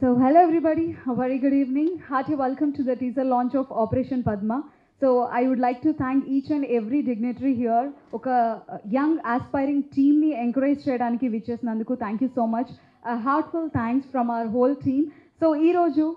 So, hello everybody, a very good evening. Hearty welcome to the teaser launch of Operation Padma. So, I would like to thank each and every dignitary here. Oka young aspiring team ni encourage cheyadaniki vichesnanduku. Thank you so much. A heartfelt thanks from our whole team. So, ee roju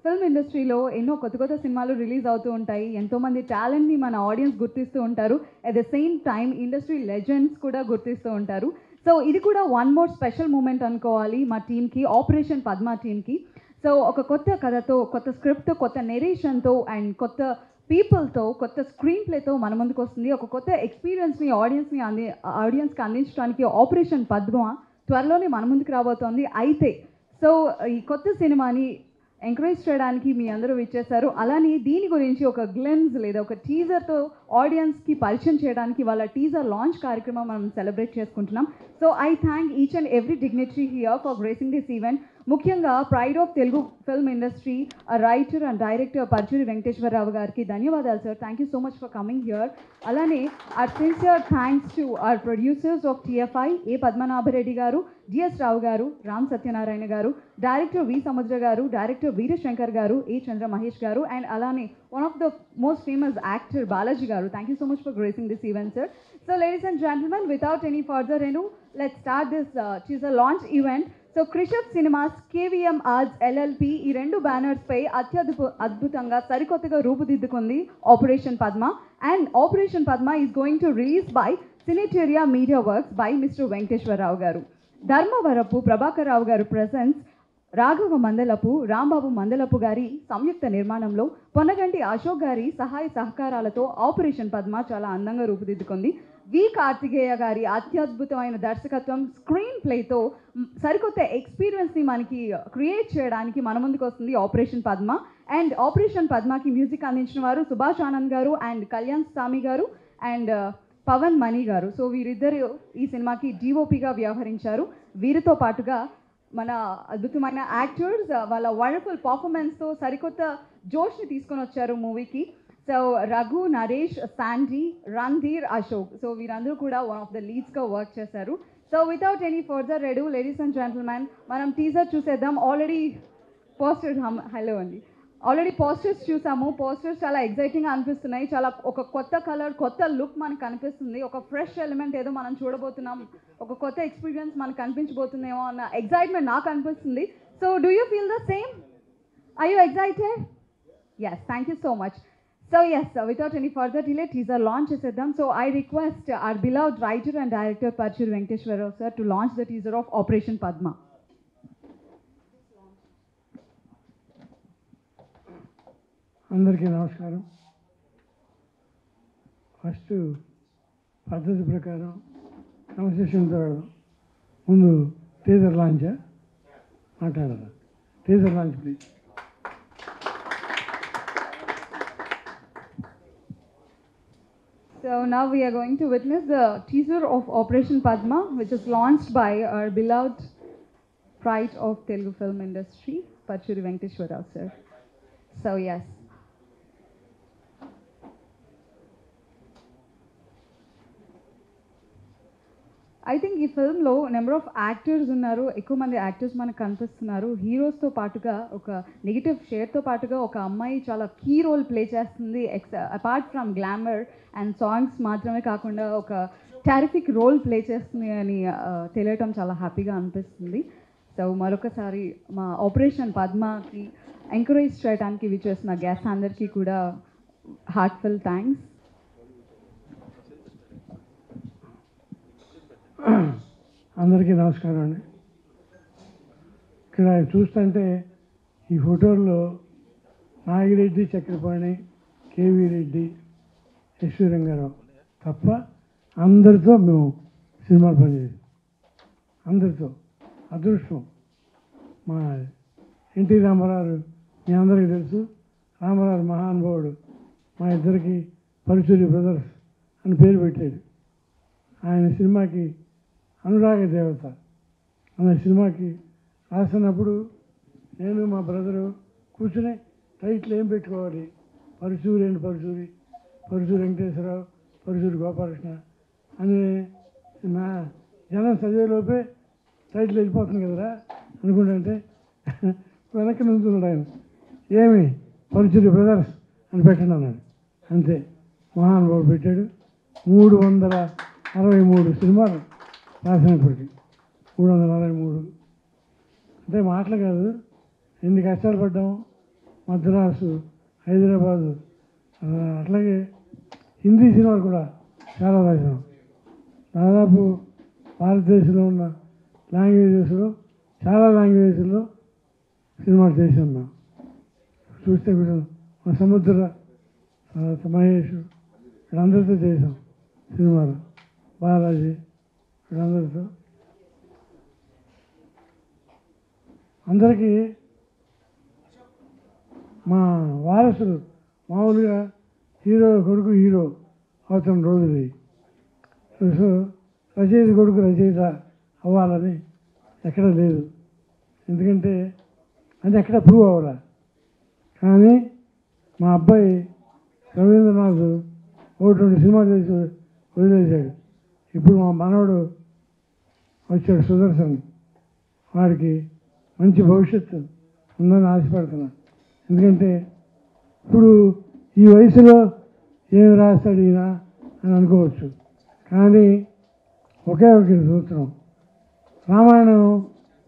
film ఇండస్ట్రీలో ఎన్నో కొత్త కొత్త సినిమాలు release అవుతూ ఉంటాయి. ఎంతోమంది టాలెంట్ని మన ఆడియన్స్ గుర్తిస్తూ ఉంటారు. At the same time industry legends కూడా గుర్తిస్తూ ఉంటారు. సో ఇది కూడా వన్ మోర్ స్పెషల్ మూమెంట్ అనుకోవాలి మా టీమ్కి, ఆపరేషన్ పద్మ టీమ్కి. సో ఒక కొత్త కథతో, కొత్త స్క్రిప్ట్తో, కొత్త నెరేషన్తో అండ్ కొత్త పీపుల్తో, కొత్త స్క్రీన్ ప్లేతో మన ముందుకు వస్తుంది. ఒక కొత్త ఎక్స్పీరియన్స్ని ఆడియన్స్కి అందించడానికి ఆపరేషన్ పద్మ త్వరలోనే మన ముందుకు రాబోతోంది. అయితే సో ఈ కొత్త సినిమాని ఎంకరేజ్ చేయడానికి మీ అందరూ విచ్చేశారు. అలానే దీని గురించి ఒక గ్లిమ్స్ లేదా ఒక టీజర్తో ఆడియన్స్కి పరిచయం చేయడానికి వాళ్ళ టీజర్ లాంచ్ కార్యక్రమం మనం సెలబ్రేట్ చేసుకుంటున్నాం. So I thank each and every dignitary here for gracing this event. ముఖ్యంగా pride of Telugu film industry writer and director Paruchuri Venkateswara Rao గారికి ధన్యవాదాలు sir. Thank you so much for coming here. అలానే our sincere thanks to our producers of TFI, A Padmanabha Reddy garu, DS రావు గారు, రామ్ సత్యనారాయణ గారు, director వి సముద్ర గారు, director Veerashankar గారు, ఏ చంద్ర మహేష్ గారు, అండ్ అలానే one of the most famous actor Balaji garu. Thank you so much for gracing this event, sir. So ladies and gentlemen, without any further ado, let's start this teaser launch event. So Krishab Cinemas, KVM Arts LLP ఈ రెండు banners పై అద్భుతంగా సరికొత్తగా రూపుదిద్దుకుంది operation Padma. And operation Padma is going to release by Cinetaria media works by mister Venkateswara Rao garu. Dharmavarapu Prabhakar Rao garu presence, Raghava Mandalapu, Rambabu Mandalapu గారి సంయుక్త నిర్మాణంలో పొన్నగంటి అశోక్ గారి సహాయ సహకారాలతో ఆపరేషన్ పద్మ చాలా అందంగా రూపుదిద్దుకుంది. వి కార్తికేయ గారి అత్యద్భుతమైన దర్శకత్వం, స్క్రీన్ ప్లేతో సరికొత్త ఎక్స్పీరియన్స్ని మనకి క్రియేట్ చేయడానికి మన ముందుకు వస్తుంది ఆపరేషన్ పద్మ. అండ్ ఆపరేషన్ పద్మకి మ్యూజిక్ అందించిన వారు సుభాష్ ఆనంద్ గారు అండ్ కళ్యాణ్ స్వామి గారు అండ్ పవన్ మణి గారు. సో వీరిద్దరు ఈ సినిమాకి డిఓపిగా వ్యవహరించారు. వీరితో పాటుగా మన అద్భుతమైన యాక్టర్స్ వాళ్ళ వండర్ఫుల్ పర్ఫార్మెన్స్తో సరికొత్త జోష్ని తీసుకొని వచ్చారు మూవీకి. So Raghu, Naresh, Sandy, Randhir, Ashok, so వీరందరూ కూడా వన్ ఆఫ్ ద లీడ్స్గా వర్క్ చేశారు. So without any further ado, ladies and gentlemen, మనం టీజర్ చూసేద్దాం. ఆల్రెడీ పోస్టర్స్ చూసాము. పోస్టర్స్ చాలా ఎగ్జైటింగ్గా అనిపిస్తున్నాయి. చాలా ఒక కొత్త కలర్, కొత్త లుక్ మనకు కనిపిస్తుంది. ఒక ఫ్రెష్ ఎలిమెంట్ ఏదో మనం చూడబోతున్నాం, ఒక కొత్త ఎక్స్పీరియన్స్ మనకు కనిపించబోతుందేమో అన్న ఎగ్జైట్మెంట్ నాకు అనిపిస్తుంది. So do you feel the same? Are you excited? Yes, thank you so much. So yes, without any further delay, teaser launch chesedam. So I request our beloved writer and director Parchuri Venkateshwara sir to launch the teaser of Operation Padma. అందరికీ నమస్కారం. First పద్ధతి ప్రకారం కన్వర్సేషన్తో ముందు teaser launch మాట్లాడాలి. Teaser launch please. So now we are going to witness the teaser of Operation Padma, which is launched by our beloved pride of Telugu film industry, Parchuri Venkateshwara sir. So yes. I think ఈ ఫిల్మ్లో number of actors ఉన్నారు. ఎక్కువ మంది actors మనకు కనిపిస్తున్నారు. హీరోస్తో పాటుగా ఒక negative షేడ్తో పాటుగా ఒక అమ్మాయి చాలా కీ రోల్ ప్లే చేస్తుంది. Apart from glamour and songs మాత్రమే కాకుండా ఒక టెరిఫిక్ రోల్ ప్లే చేస్తుంది అని తెలియటం చాలా హ్యాపీగా అనిపిస్తుంది. సో మరొకసారి మా ఆపరేషన్ పద్మకి ఎంకరేజ్ చేయడానికి విచ్చేసిన గెస్ట్ అందరికీ కూడా హార్ట్ఫుల్ థ్యాంక్స్. అందరికీ నమస్కారం అండి. ఇక్కడ చూస్తుంటే ఈ ఫోటోల్లో నాగిరెడ్డి, చక్రపాణి, కేవీ రెడ్డి, ఎస్వి రంగారావు తప్ప అందరితో మేము సినిమాలు పనిచేసాం. అందరితో అదృష్టం. మా ఎన్టీ రామారావు మీ అందరికీ తెలుసు. రామారావు మహానుభావుడు. మా ఇద్దరికి పరుచూరి బ్రదర్స్ అని పేరు పెట్టాడు. ఆయన సినిమాకి అనురాగ దేవత అనే సినిమాకి రాసినప్పుడు నేను మా బ్రదరు కూర్చుని టైటిల్ ఏం పెట్టుకోవాలి, పరుచూరి అండ్ పరుచూరి, పరుచూరి వెంకటేశ్వరరావు, పరుచూరి గోపాలకృష్ణ అని నా జనం చదివేలోపే టైటిల్ వెళ్ళిపోతుంది కదరా అనుకుంటుంటే వెనక్కి నుంచున్నాడు ఆయన. ఏమి పరుచుడి బ్రదర్స్ అని పెట్టండి అన్నాడు. అంతే, మహానుభావుడు పెట్టాడు. 363 సినిమాలు రాసినప్పటికీ 363 అంటే మాటలు కాదు. ఎన్ని కష్టాలు పడ్డాము. మద్రాసు, హైదరాబాదు, అట్లాగే హిందీ సినిమాలు కూడా చాలా రాసాం. దాదాపు భారతదేశంలో ఉన్న లాంగ్వేజెస్లో చాలా లాంగ్వేజ్లో సినిమాలు చేసాం మేము. చూస్తే కూడా మా సముద్ర, మహేష్ వీళ్ళందరితో చేసాం సినిమాలు. బాలాజీ వీళ్ళందరితో. అందరికీ మా వారసులు మామూలుగా హీరో కొడుకు హీరో అవుతున్న రోజులు. సో రచయిత కొడుకు రచయిత అవ్వాలని ఎక్కడ లేదు. ఎందుకంటే అది ఎక్కడ ప్రూవ్ అవ్వాల. కానీ మా అబ్బాయి రవీంద్రనాథ్ 1-2 సినిమాలు చేసి వదిలేశాడు. ఇప్పుడు మా మనవడు వచ్చాడు సుదర్శన్. వాడికి మంచి భవిష్యత్తు ఉందని ఆశపడుతున్నాను. ఎందుకంటే ఇప్పుడు ఈ వయసులో ఏమి రాస్తాడు ఈయన అని అనుకోవచ్చు. కానీ ఒకే ఒక సూత్రం, రామాయణం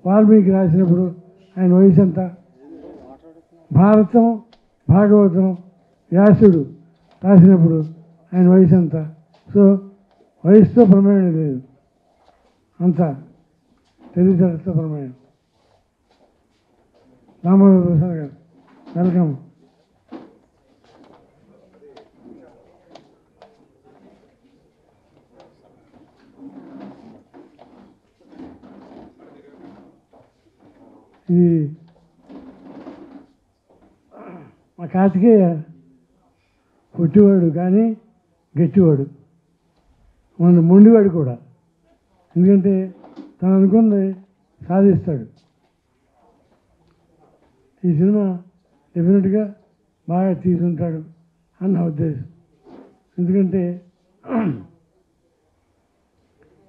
వాల్మీకి రాసినప్పుడు ఆయన వయసు ఎంత, భారతం భాగవతం వ్యాసుడు రాసినప్పుడు ఆయన వయసు ఎంత. సో వయసుతో ప్రమేయం లేదు, అంతా తెలివితేటతో ప్రమేయం. రామారావు ప్రసాద్ గారు వెల్కమ్. ఇది మా కార్తికేయ పొట్టివాడు కానీ గట్టివాడు, మన మొండివాడు కూడా. ఎందుకంటే తను అనుకున్నది సాధిస్తాడు. ఈ సినిమా డెఫినెట్గా బాగా తీసుంటాడు అని నా ఉద్దేశం. ఎందుకంటే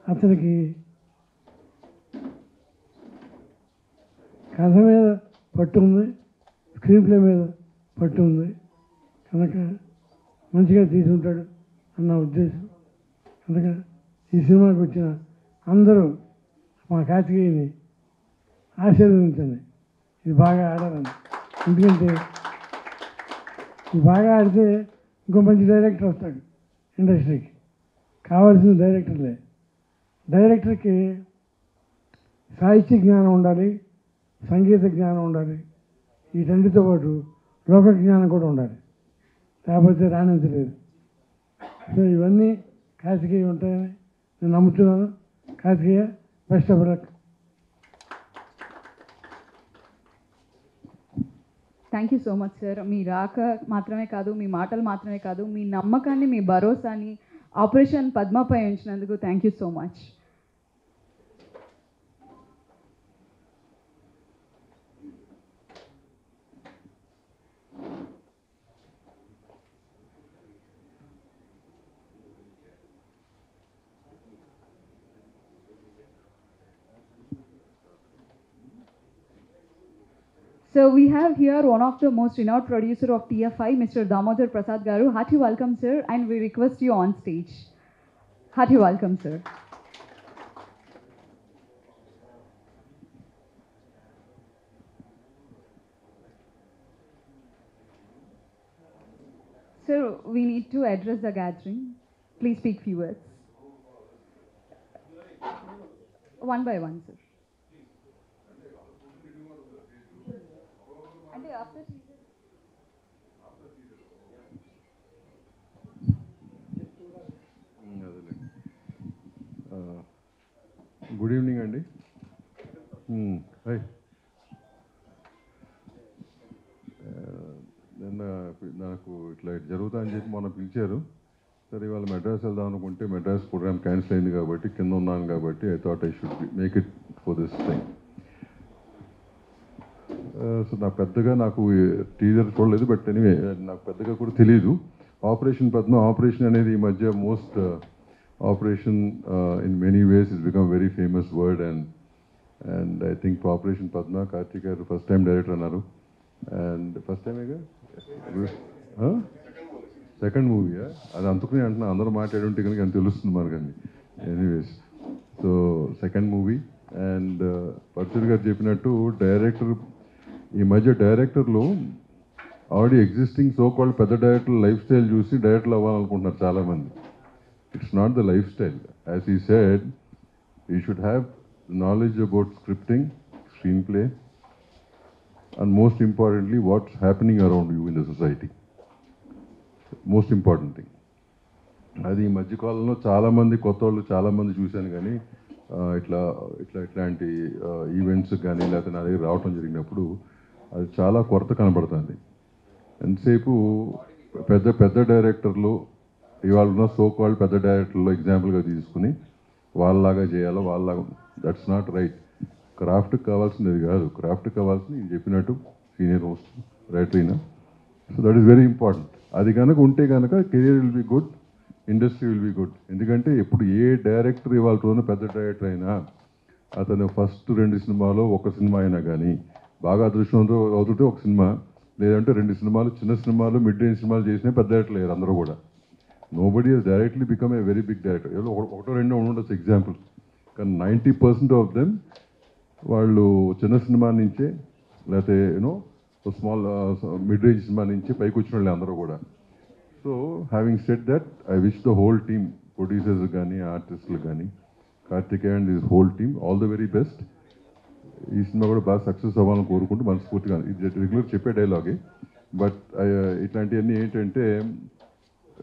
అతనికి కథ మీద పట్టు ఉంది, స్క్రీన్ ప్లే మీద పట్టు ఉంది కనుక మంచిగా తీసుంటాడు అన్న ఉద్దేశం. కనుక ఈ సినిమాకి వచ్చిన అందరూ మా కార్తికేయని ఆశీర్వదించండి. ఇది బాగా ఆడాలని. ఎందుకంటే ఇది బాగా ఆడితే ఇంకో మంచి డైరెక్టర్ వస్తాడు ఇండస్ట్రీకి. కావాల్సిన డైరెక్టర్లే. డైరెక్టర్కి సాహిత్య జ్ఞానం ఉండాలి, సంగీత జ్ఞానం ఉండాలి, వీటన్నిటితో పాటు లోక జ్ఞానం కూడా ఉండాలి. లేకపోతే రాణించలేదు. సో ఇవన్నీ కార్తికేయ ఉంటాయని నేను నమ్ముతున్నాను. Karthikeya, best of luck. Thank you so much sir. మీ రాక మాత్రమే కాదు, మీ మాటలు మాత్రమే కాదు, మీ నమ్మకాన్ని, మీ భరోసాని ఆపరేషన్ పద్మపై ఉంచినందుకు thank you so much. So we have here one of the most renowned producer of TFI, Mr. Damodar Prasad Garu. Hearty welcome, sir, and we request you on stage. Hearty welcome, sir. Sir, we need to address the gathering. Please speak few words. One by one, sir. Good evening అండి. నాకు ఇట్లా జరుగుతా అని చెప్పి మొన్న పిలిచారు. సరే ఇవాళ మెడ్రాస్ వెళ్దాం అనుకుంటే మెడ్రాస్ ప్రోగ్రామ్ క్యాన్సిల్ అయింది కాబట్టి కింద ఉన్నాను కాబట్టి I thought I should make it for this thing. So నాకు టీజర్ చూడలేదు, బట్ ఎనీవే నాకు పెద్దగా కూడా తెలియదు. ఆపరేషన్ పద్మ, ఆపరేషన్ అనేది ఈ మధ్య most operation in many ways is become very famous word. And and I think operation Padma Karthik garu first time director అన్నారు. అండ్ ఫస్ట్ టైమేగా సెకండ్ మూవీయా అది అందుకుని అంటున్నా, అందరూ మాట్లాడుంటే కనుక అని తెలుస్తుంది మనకండి. Anyways, so second movie. And పరశుడు గారు చెప్పినట్టు డైరెక్టర్, ఈ మధ్య డైరెక్టర్లు ఆల్రెడీ ఎగ్జిస్టింగ్ సో కాల్డ్ పెద్ద డైరెక్టర్ లైఫ్ స్టైల్ చూసి డైరెక్టర్లు అవ్వాలనుకుంటున్నారు చాలామంది. It's not the life style. As ఈ said, you should have knowledge about scripting, screen play, and most importantly, what's happening around you in the society. Most important thing. అది ఈ మధ్యకాలంలో చాలామంది కొత్త వాళ్ళు చాలామంది చూశాను, కానీ ఇట్లాంటి ఈవెంట్స్ కానీ లేకపోతే నా దగ్గర రావటం జరిగినప్పుడు అది చాలా కొరత కనబడుతుంది. ఎంతసేపు పెద్ద పెద్ద డైరెక్టర్లు ఇవాళ ఉన్న సో కాల్డ్ పెద్ద డైరెక్టర్లు ఎగ్జాంపుల్గా తీసుకుని వాళ్ళలాగా చేయాలో వాళ్ళలాగా, దట్స్ నాట్ రైట్. క్రాఫ్ట్కి కావాల్సింది కాదు, క్రాఫ్ట్కి కావాల్సింది నేను చెప్పినట్టు సీనియర్ హోస్ట్ రైటర్ అయినా. So that is very important. అది కనుక ఉంటే కనుక career will be good, industry will be good. ఎందుకంటే ఇప్పుడు ఏ డైరెక్టర్ ఇవాళ రోజున పెద్ద డైరెక్టర్ అయినా అతను ఫస్ట్ 2 సినిమాలో ఒక సినిమా అయినా కానీ బాగా అదృష్టంతో అవుతుంటే ఒక సినిమా, లేదంటే 2 సినిమాలు, చిన్న సినిమాలు, మిడ్ రేంజ్ సినిమాలు చేసినా పెద్ద డైరెక్టర్ లేరు అందరూ కూడా. Nobody has directly become a very big director. ఏదో ఒకటో రెండో ఉండొచ్చు ఎగ్జాంపుల్, కానీ 90% ఆఫ్ దెమ్ వాళ్ళు చిన్న సినిమా నుంచే లేకపోతే you know small mid range cinema నుంచి పైకి వచ్చిన వాళ్ళు అందరూ కూడా. So having said that, I wish the whole team, producers కానీ ఆర్టిస్టులు కానీ, Karthikeya and this whole team all the very best. ఈ సినిమా కూడా బాగా సక్సెస్ అవ్వాలని కోరుకుంటూ మనస్ఫూర్తిగా, ఇది రెగ్యులర్ చెప్పే డైలాగే, బట్ ఇట్లాంటివన్నీ ఏంటంటే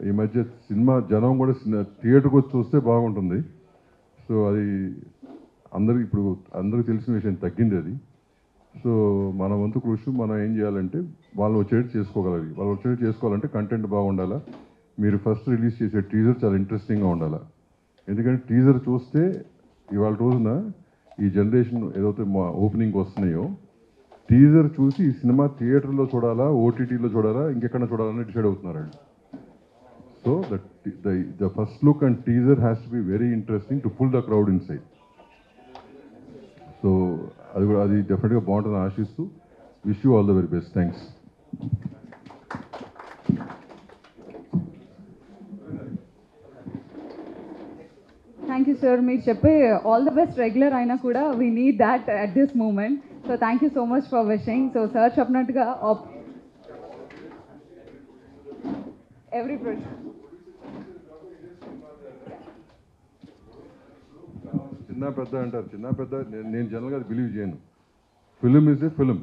ఈ మధ్య సినిమా జనం కూడా థియేటర్కి వచ్చి చూస్తే బాగుంటుంది. సో అది ఇప్పుడు అందరికీ తెలిసిన విషయం, తగ్గింది అది. సో మన వంతు కృషి మనం ఏం చేయాలంటే వాళ్ళు వచ్చేటట్టు చేసుకోగలరు. వాళ్ళు వచ్చేటట్టు చేసుకోవాలంటే కంటెంట్ బాగుండాలా, మీరు ఫస్ట్ రిలీజ్ చేసే టీజర్ చాలా ఇంట్రెస్టింగ్గా ఉండాలా. ఎందుకంటే టీజర్ చూస్తే ఇవాళ రోజున ఈ జనరేషన్ ఏదైతే మా ఓపెనింగ్ వస్తున్నాయో, టీజర్ చూసి ఈ సినిమా థియేటర్లో చూడాలా, ఓటీటీలో చూడాలా, ఇంకెక్కడ చూడాలని డిసైడ్ అవుతున్నారండి. So the first look and teaser has to be very interesting to pull the crowd inside. సో అది డెఫినెట్గా బాగుంటుందని ఆశిస్తూ, wish you all the very best. Thanks. Thank you sir. మీరు చెప్పే ఆల్ ద బెస్ట్ రెగ్యులర్ అయినా కూడా we need that at this moment. So thank you so much for wishing. So sir చెప్పినట్టుగా ఎవ్రీ చిన్న పెద్ద అంటారు, చిన్న పెద్ద నేను జనరల్గా బిలీవ్ చేయను. Film is a film.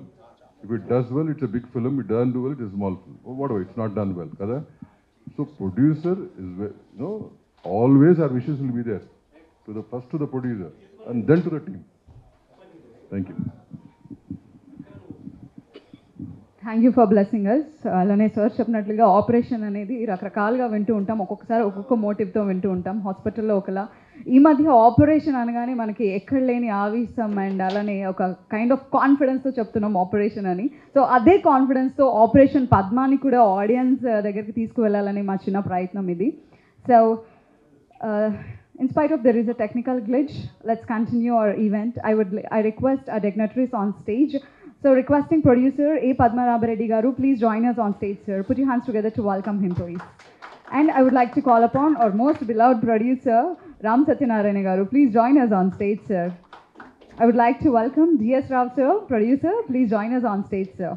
If it does well it's a big film, it done do well it is small film, what it's not done well కదా. So producer is no always our wishes will be there first to the producer and then to the team. Thank you. Thank you for blessing us. అలానే sir చెప్పినట్లుగా operation అనేది రకరకాలుగా వింటూ ఉంటాం, ఒక్కొక్కసారి ఒక్కొక్క మోటివ్తో వింటూ ఉంటాం. హాస్పిటల్లో ఒకలా, ఈ మధ్య ఆపరేషన్ అనగానే మనకి ఎక్కడ లేని ఆవేశం అండ్ అలానే ఒక కైండ్ ఆఫ్ కాన్ఫిడెన్స్తో చెప్తున్నాం ఆపరేషన్ అని. సో అదే కాన్ఫిడెన్స్తో ఆపరేషన్ పద్మాని కూడా ఆడియన్స్ దగ్గరికి తీసుకువెళ్ళాలని మా చిన్న ప్రయత్నం ఇది. So in spite of there is a technical glitch, let's continue our event. I request our dignitaries on stage. So requesting producer A. Padmanabha Reddy Garu, please join us on stage, sir. Put your hands together to welcome him, please. And I would like to call upon our most beloved producer, Ram Satyanarayana Garu. Please join us on stage, sir. I would like to welcome D.S. Rao, sir, producer. Please join us on stage, sir.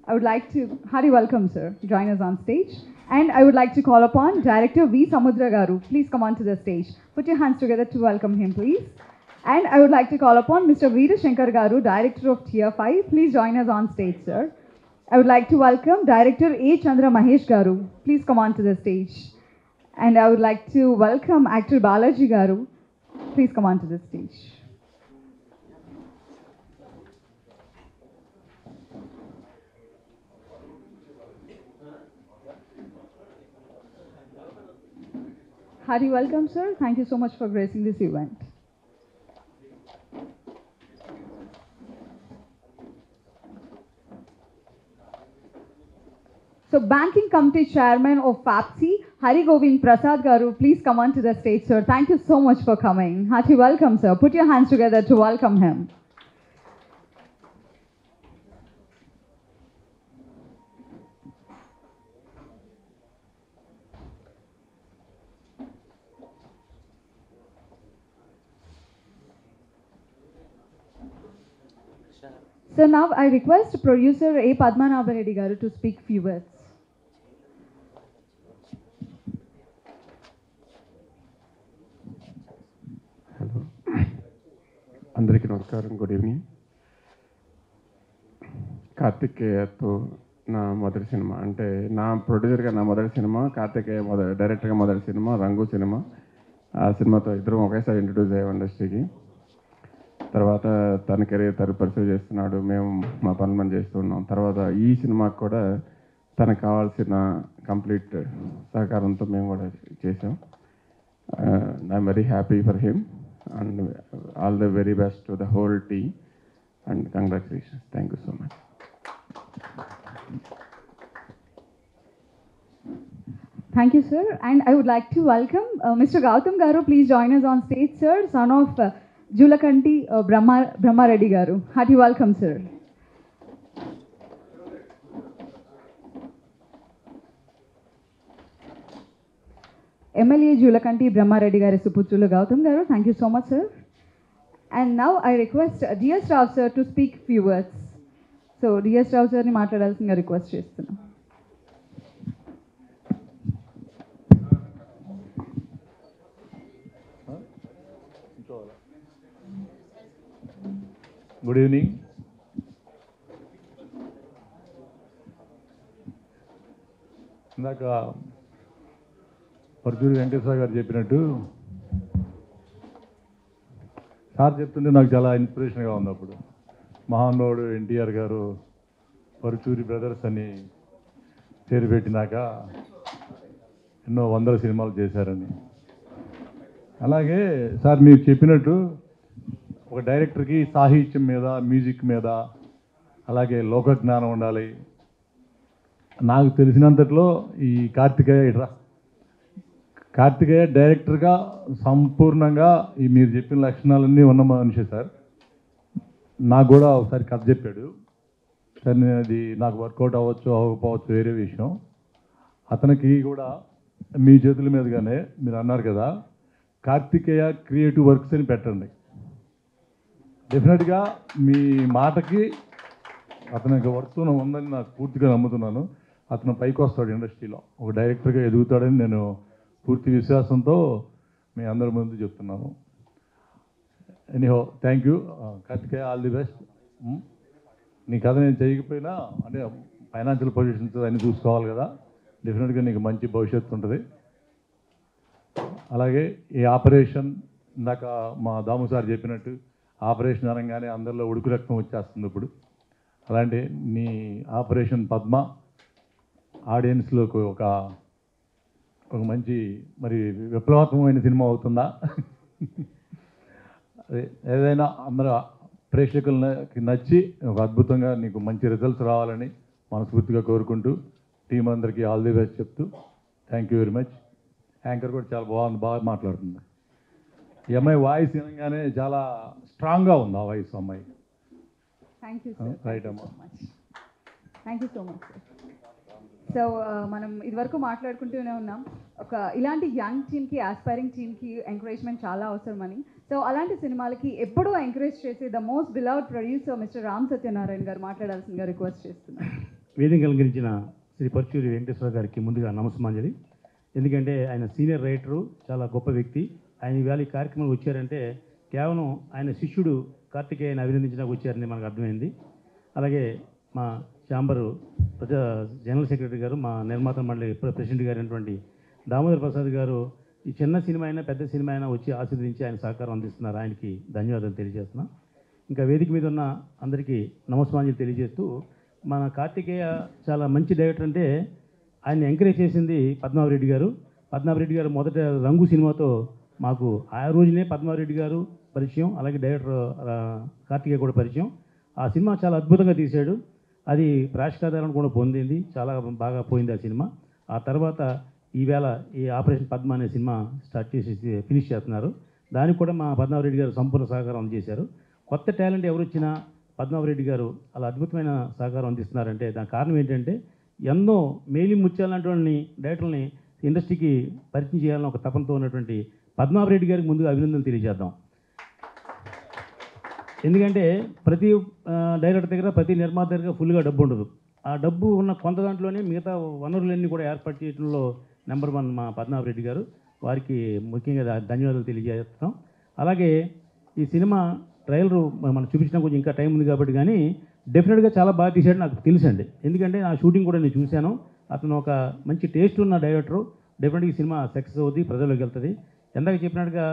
I would like to, hearty welcome, sir. Join us on stage. And I would like to call upon Director V. Samudra Garu. Please come on to the stage. Put your hands together to welcome him, please. And I would like to call upon Mr. Veera Shankar Garu, Director of Tier 5. Please join us on stage, sir. I would like to welcome Director A. Chandra Mahesh Garu. Please come on to the stage. And I would like to welcome Actor Balaji Garu. Please come on to the stage. Hearty welcome, sir. Thank you so much for gracing this event. So, Banking Committee Chairman of FAPSI, Hari Govind Prasad Garu, please come on to the stage, sir. Thank you so much for coming. Hearty welcome, sir. Put your hands together to welcome him. So now I request producer A. Padmanabha Reddy garu to speak few words. Hello, అందరికీ నమస్కారం, good evening. కార్తికేయతో నా మొదటి cinema, అంటే నా ప్రొడ్యూసర్గా నా మొదటి cinema, Karthikeya డైరెక్టర్గా మొదటి సినిమా రంగు సినిమా. ఆ సినిమాతో ఇద్దరం ఒకేసారి ఇంట్రడ్యూస్ అయ్యాం ఇండస్ట్రీకి. తర్వాత తన కెరీర్ తను పర్సూ చేస్తున్నాడు, మేము మా పనులు మనం చేస్తున్నాం. తర్వాత ఈ సినిమాకి కూడా తనకు కావాల్సిన కంప్లీట్ సహకారంతో మేము కూడా చేసాం. I'm very happy for him and all the very best to the whole team and congratulations. Thank you so much. Thank you, sir. And I would like to welcome Mr. Gautam Garu. Please join us on stage, sir. Son of Julakanti Brahma Reddy Garu. Hearty welcome, sir. MLA Julakanti Brahma Reddy Garu Suputulu Gautam Garu. Thank you so much, sir. And now I request DS Rao sir to speak few words. So DS Rao sir ni మాట్లాడాల్సిందిగా request చేస్తున్నాను. Good evening. ఇందాక పరుచూరి వెంకటేశ్వర గారు చెప్పినట్టు sir చెప్తుంటే నాకు చాలా ఇన్స్పిరేషన్గా ఉంది. అప్పుడు మహానుభావుడు ఎన్టీఆర్ గారు పరుచూరి బ్రదర్స్ అని పేరు పెట్టినాక ఎన్నో వందల సినిమాలు చేశారని. అలాగే సార్ మీరు చెప్పినట్టు ఒక డైరెక్టర్కి సాహిత్యం మీద, మ్యూజిక్ మీద, అలాగే లోక జ్ఞానం ఉండాలి. నాకు తెలిసినంతట్లో ఈ కార్తికేయ డైరెక్టర్గా సంపూర్ణంగా ఈ మీరు చెప్పిన లక్షణాలన్నీ ఉన్న మనిషి సార్. నాకు కూడా ఒకసారి కథ చెప్పాడు సార్. నేను అది నాకు వర్కౌట్ అవ్వచ్చు అవ్వకపోవచ్చు వేరే విషయం. అతనికి కూడా మీ చేతుల మీదుగానే మీరు అన్నారు కదా, కార్తికేయ క్రియేటివ్ వర్క్స్ అని పెట్టండి. డెఫినెట్గా మీ మాటకి అతనికి వర్క్ ఉందని నాకు పూర్తిగా నమ్ముతున్నాను. అతను పైకి వస్తాడు, ఇండస్ట్రీలో ఒక డైరెక్టర్గా ఎదుగుతాడని నేను పూర్తి విశ్వాసంతో మీ అందరి ముందు చెప్తున్నాను. Anyhow thank you Karthikeya, all the best. నీ కథ నేను చేయకపోయినా అంటే ఫైనాన్షియల్ పొజిషన్స్ అన్నీ చూసుకోవాలి కదా, డెఫినెట్గా నీకు మంచి భవిష్యత్తు ఉంటుంది. అలాగే ఈ ఆపరేషన్ ఇందాక మా దాము సార్ చెప్పినట్టు ఆపరేషన్ అనగానే అందరిలో ఉడుకు రక్తం వచ్చేస్తుంది ఇప్పుడు. అలాంటి నీ ఆపరేషన్ పద్మ ఆడియన్స్లోకి ఒక మంచి మరి విప్లవాత్మకమైన సినిమా అవుతుందా? అదే ఏదైనా అందరూ ప్రేక్షకులకి నచ్చి ఒక అద్భుతంగా నీకు మంచి రిజల్ట్స్ రావాలని మనస్ఫూర్తిగా కోరుకుంటూ టీం అందరికీ ఆల్ ది బెస్ట్ చెప్తూ thank you very much. Anchor కూడా చాలా బాగా మాట్లాడుతుంది. ఈ అమ్మాయి వాయిస్ వినగానే చాలా స్ట్రాంగ్గా ఉంది ఆ వాయిస్ అమ్మాయి. Thank you sir. రైట్ అమ్మా. Thank you so much sir. So మనం ఇదివరకు మాట్లాడుకుంటూనే ఉన్నాం, ఒక ఇలాంటి యంగ్ టీమ్కి, ఆస్పైరింగ్ టీమ్కి ఎంకరేజ్మెంట్ చాలా అవసరమని. సో అలాంటి సినిమాలకి ఎప్పుడూ ఎంకరేజ్ చేసే the most beloved producer mister Ram Satyanarayana గారు మాట్లాడాల్సిందిగా రిక్వెస్ట్ చేస్తున్నాను. వేదిక అలంకరించిన శ్రీ పరుచూరి వెంకటేశ్వర గారికి ముందుగా నమస్మాంజలి. ఎందుకంటే ఆయన సీనియర్ రైటరు, చాలా గొప్ప వ్యక్తి. ఆయన ఇవాళ ఈ కార్యక్రమానికి వచ్చారంటే కేవలం ఆయన శిష్యుడు కార్తికేయని అభినందించడానికి వచ్చారని మనకు అర్థమైంది. అలాగే మా ఛాంబరు జనరల్ సెక్రటరీ గారు, మా నిర్మాత మండలి ప్రెసిడెంట్ గారు అయినటువంటి దామోదర్ ప్రసాద్ గారు ఈ చిన్న సినిమా అయినా పెద్ద సినిమా అయినా వచ్చి ఆశీర్వదించి ఆయన సహకారం అందిస్తున్నారు. ఆయనకి ధన్యవాదాలు తెలియజేస్తున్నాం. ఇంకా వేదిక మీద ఉన్న అందరికీ నమస్మాంజలి తెలియజేస్తూ, మన కార్తికేయ చాలా మంచి డైరెక్టర్. అంటే ఆయన ఎంకరేజ్ చేసింది పద్మావరెడ్డి గారు. పద్మావరెడ్డి గారు మొదట రంగు సినిమాతో మాకు ఆ రోజునే పద్మావరెడ్డి గారు పరిచయం, అలాగే డైరెక్టర్ కార్తికేయ కూడా పరిచయం. ఆ సినిమా చాలా అద్భుతంగా తీశాడు. అది ప్రేక్షకాధారణ కూడా పొందింది, చాలా బాగా పోయింది ఆ సినిమా. ఆ తర్వాత ఈవేళ ఈ ఆపరేషన్ పద్మ అనే సినిమా స్టార్ట్ చేసి ఫినిష్ చేస్తున్నారు. దానికి కూడా మా పద్మావరెడ్డి గారు సంపూర్ణ సహకారం అందజేశారు. కొత్త టాలెంట్ ఎవరు వచ్చినా పద్మావరెడ్డి గారు అలా అద్భుతమైన సహకారం అందిస్తున్నారంటే దానికి కారణం ఏంటంటే, ఎన్నో మేలి ముత్యాలంటి డైరెక్టర్ని ఇండస్ట్రీకి పరిచయం చేయాలని ఒక తపనతో ఉన్నటువంటి పద్మావరెడ్డి గారికి ముందుగా అభినందనలు తెలియజేద్దాం. ఎందుకంటే ప్రతి డైరెక్టర్ దగ్గర ప్రతి నిర్మాత దగ్గర ఫుల్గా డబ్బు ఉండదు. ఆ డబ్బు ఉన్న కొంత దాంట్లోనే మిగతా వనరులన్నీ కూడా ఏర్పాటు చేయడంలో నెంబర్ 1 మా పద్మనాభ రెడ్డి గారు. వారికి ముఖ్యంగా ధన్యవాదాలు తెలియజేస్తాం. అలాగే ఈ సినిమా ట్రైలరు మనం చూపించడం కొంచెం ఇంకా టైం ఉంది కాబట్టి, కానీ డెఫినెట్గా చాలా బాగా తీశాడు నాకు తెలుసండి. ఎందుకంటే నా షూటింగ్ కూడా నేను చూశాను. అతను ఒక మంచి టేస్ట్ ఉన్న డైరెక్టరు. డెఫినెట్గా ఈ సినిమా సక్సెస్ అవుతుంది, ప్రజల్లోకి వెళ్తుంది. ఎందాక చెప్పినట్టుగా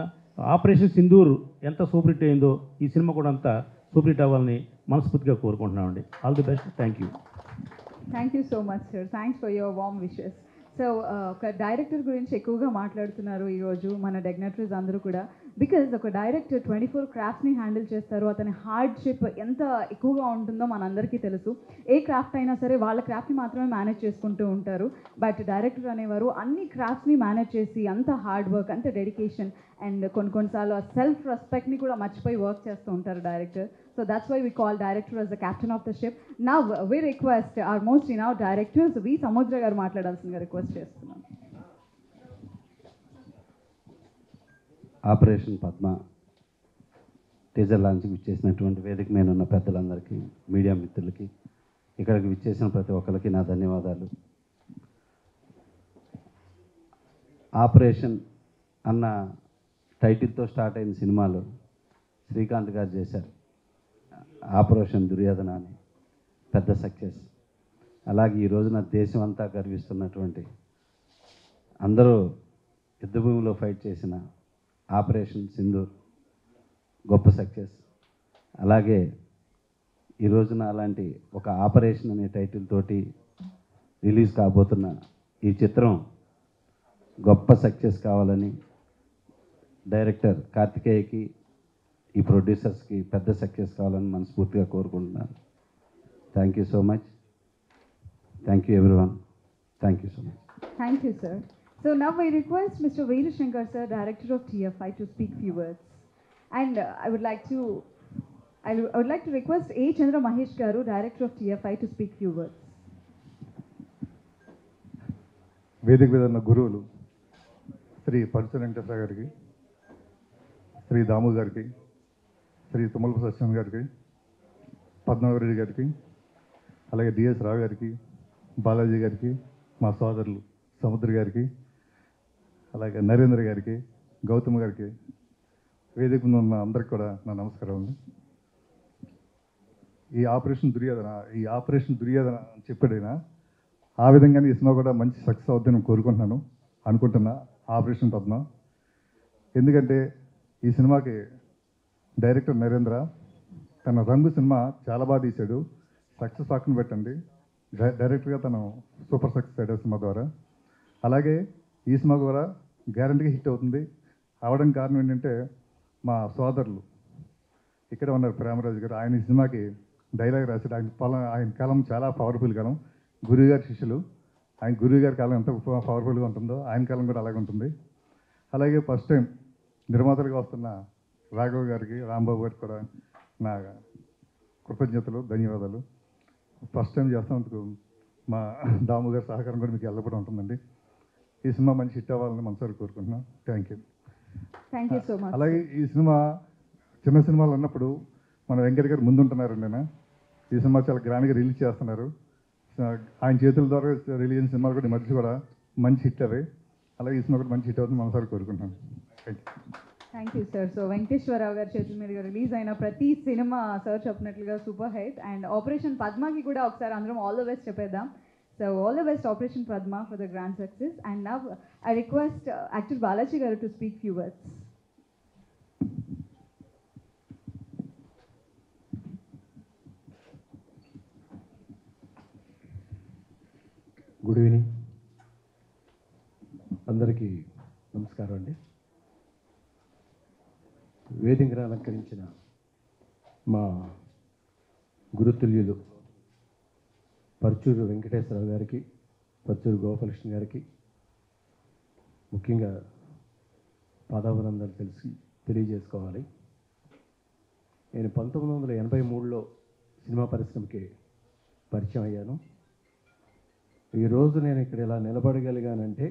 ఆపరేషన్ సింధూర్ ఎంత సూపర్ హిట్ అయిందో ఈ సినిమా కూడా అంత సూపర్ హిట్ అవ్వాలని మనస్ఫూర్తిగా కోరుకుంటున్నామండి. All the best. Thank you. Thank you so much sir. Thanks for your warm wishes. So ఒక డైరెక్టర్ గురించి ఎక్కువగా మాట్లాడుతున్నారు ఈరోజు మన డిగ్నటరీస్ అందరూ కూడా. బికాజ్ ఒక డైరెక్టర్ 24 క్రాఫ్ట్స్ని హ్యాండిల్ చేస్తారు. అతని హార్డ్షిప్ ఎంత ఎక్కువగా ఉంటుందో మనందరికీ తెలుసు. ఏ క్రాఫ్ట్ అయినా సరే వాళ్ళ క్రాఫ్ట్ని మాత్రమే మేనేజ్ చేసుకుంటూ ఉంటారు. బట్ డైరెక్టర్ అనేవారు అన్ని క్రాఫ్ట్స్ని మేనేజ్ చేసి అంత హార్డ్ వర్క్, అంత డెడికేషన్ అండ్ కొన్నిసార్లు ఆ సెల్ఫ్ రెస్పెక్ట్ని కూడా మర్చిపోయి వర్క్ చేస్తూ ఉంటారు director. So that's why we call director as the captain of the ship. Now we request our most renowned directors, V. Samudra garu మాట్లాడాల్సిందిగా రిక్వెస్ట్ చేస్తున్నాను. ఆపరేషన్ పద్మ టీజర్ లాంచ్కి విచ్చేసినటువంటి వేదిక మీద ఉన్న పెద్దలందరికీ, మీడియా మిత్రులకి, ఇక్కడికి విచ్చేసిన ప్రతి ఒక్కరికి నా ధన్యవాదాలు. ఆపరేషన్ అన్న టైటిల్తో స్టార్ట్ అయిన సినిమాలో శ్రీకాంత్ గారు చేశారు ఆపరేషన్ దుర్యోధన అని, పెద్ద సక్సెస్. అలాగే ఈ రోజున దేశం అంతా గర్విస్తున్నటువంటి, అందరూ యుద్ధభూమిలో ఫైట్ చేసిన ఆపరేషన్ సింధూర్ గొప్ప సక్సెస్. అలాగే ఈ రోజున అలాంటి ఒక ఆపరేషన్ అనే టైటిల్ తోటి రిలీజ్ కాబోతున్న ఈ చిత్రం గొప్ప సక్సెస్ కావాలని డైరెక్టర్ కార్తికేయకి, ఈ ప్రొడ్యూసర్స్కి పెద్ద సక్సెస్ కావాలని మనస్ఫూర్తిగా కోరుకుంటున్నాను. Thank you so much. Thank you everyone. Thank you so much. Thank you, sir. So now I request Mr. Veeru Shankar, sir, director of TFI, to speak few words. And I would like to request A. Chandra Mahesh garu, director of TFI, to speak few words. వేదిక మీద ఉన్న గురువులు శ్రీ పరుచూరి వెంకటేశ్వర గారికి, శ్రీ దాము గారికి, శ్రీ తుమ్మలపు సత్యం గారికి, పద్మనాభరెడ్డి గారికి, అలాగే DS రావు గారికి, బాలాజీ గారికి, మా సోదరులు సముద్ర గారికి, అలాగే నరేంద్ర గారికి, గౌతమ్ గారికి, వేదిక మీద ఉన్న అందరికి కూడా నా నమస్కారం అండి. ఈ ఆపరేషన్ దుర్యోధన అని చెప్పాడైనా ఆ విధంగానే ఈ సినిమా కూడా మంచి సక్సెస్ అవుతుందని అనుకుంటున్నా ఆపరేషన్ పద్మ. ఎందుకంటే ఈ సినిమాకి డైరెక్టర్ నరేంద్ర తన రంగు సినిమా చాలా బాగా తీశాడు. సక్సెస్ పక్కన పెట్టండి, డైరెక్టర్గా తను సూపర్ సక్సెస్ అయ్యాడు సినిమా ద్వారా. అలాగే ఈ సినిమా కూడా గ్యారంటీగా హిట్ అవుతుంది. అవడం కారణం ఏంటంటే మా సోదరులు ఇక్కడే ఉన్నారు, ప్రేమరాజు గారు. ఆయన ఈ సినిమాకి డైలాగ్ రాశాడు. ఆయన కాలం చాలా పవర్ఫుల్ కాలం. గురువు గారి శిష్యులు, ఆయన గురువు గారి కాలం ఎంత పవర్ఫుల్గా ఉంటుందో ఆయన కాలం కూడా అలాగే ఉంటుంది. అలాగే ఫస్ట్ టైం నిర్మాతలుగా వస్తున్న రాఘవ్ గారికి, రాంబాబు గారికి కూడా నా కృతజ్ఞతలు, ధన్యవాదాలు. ఫస్ట్ టైం చేస్తున్నందుకు మా దాము గారి సహకారం కూడా మీకు ఎల్లప్పుడూ ఉంటుందండి. ఈ సినిమా మంచి హిట్ అవ్వాలని మనసారి కోరుకుంటున్నాం. Thank you. Thank you so much. అలాగే ఈ సినిమా చిన్న సినిమాలు ఉన్నప్పుడు మన వెంకట గారు ముందుంటున్నారండి. నేను ఈ సినిమా చాలా గ్రాండ్గా రిలీజ్ చేస్తున్నారు. ఆయన చేతుల ద్వారా రిలీజ్ అయిన సినిమాలు కూడా ఈ మధ్య కూడా మంచి హిట్ అవి. అలాగే ఈ సినిమా కూడా మంచి హిట్ అవుతుంది మనసారి కోరుకుంటున్నాను. Thank you. Thank you sir. So Venkateswara Rao గారి చేతుల మీదుగా రిలీజ్ అయిన ప్రతి సినిమా సార్ చెప్పినట్లుగా సూపర్ హిట్. అండ్ ఆపరేషన్ పద్మకి కూడా ఒకసారి అందరం ఆల్ ద బెస్ట్ చెప్పేద్దాం. So all the best operation Padma for the grand success. And now I request actor Balaji garu to speak few words. Good evening అందరికీ నమస్కారం అండి. వేదికను అలంకరించిన మా గురుతుల్యులు పరుచూరు వెంకటేశ్వరరావు గారికి, పరుచూరు గోపాలకృష్ణ గారికి ముఖ్యంగా పాదాభినందనలు తెలియజేసుకోవాలి. నేను 1983లో సినిమా పరిశ్రమకి పరిచయం అయ్యాను. ఈరోజు నేను ఇక్కడ ఇలా నిలబడగలిగానంటే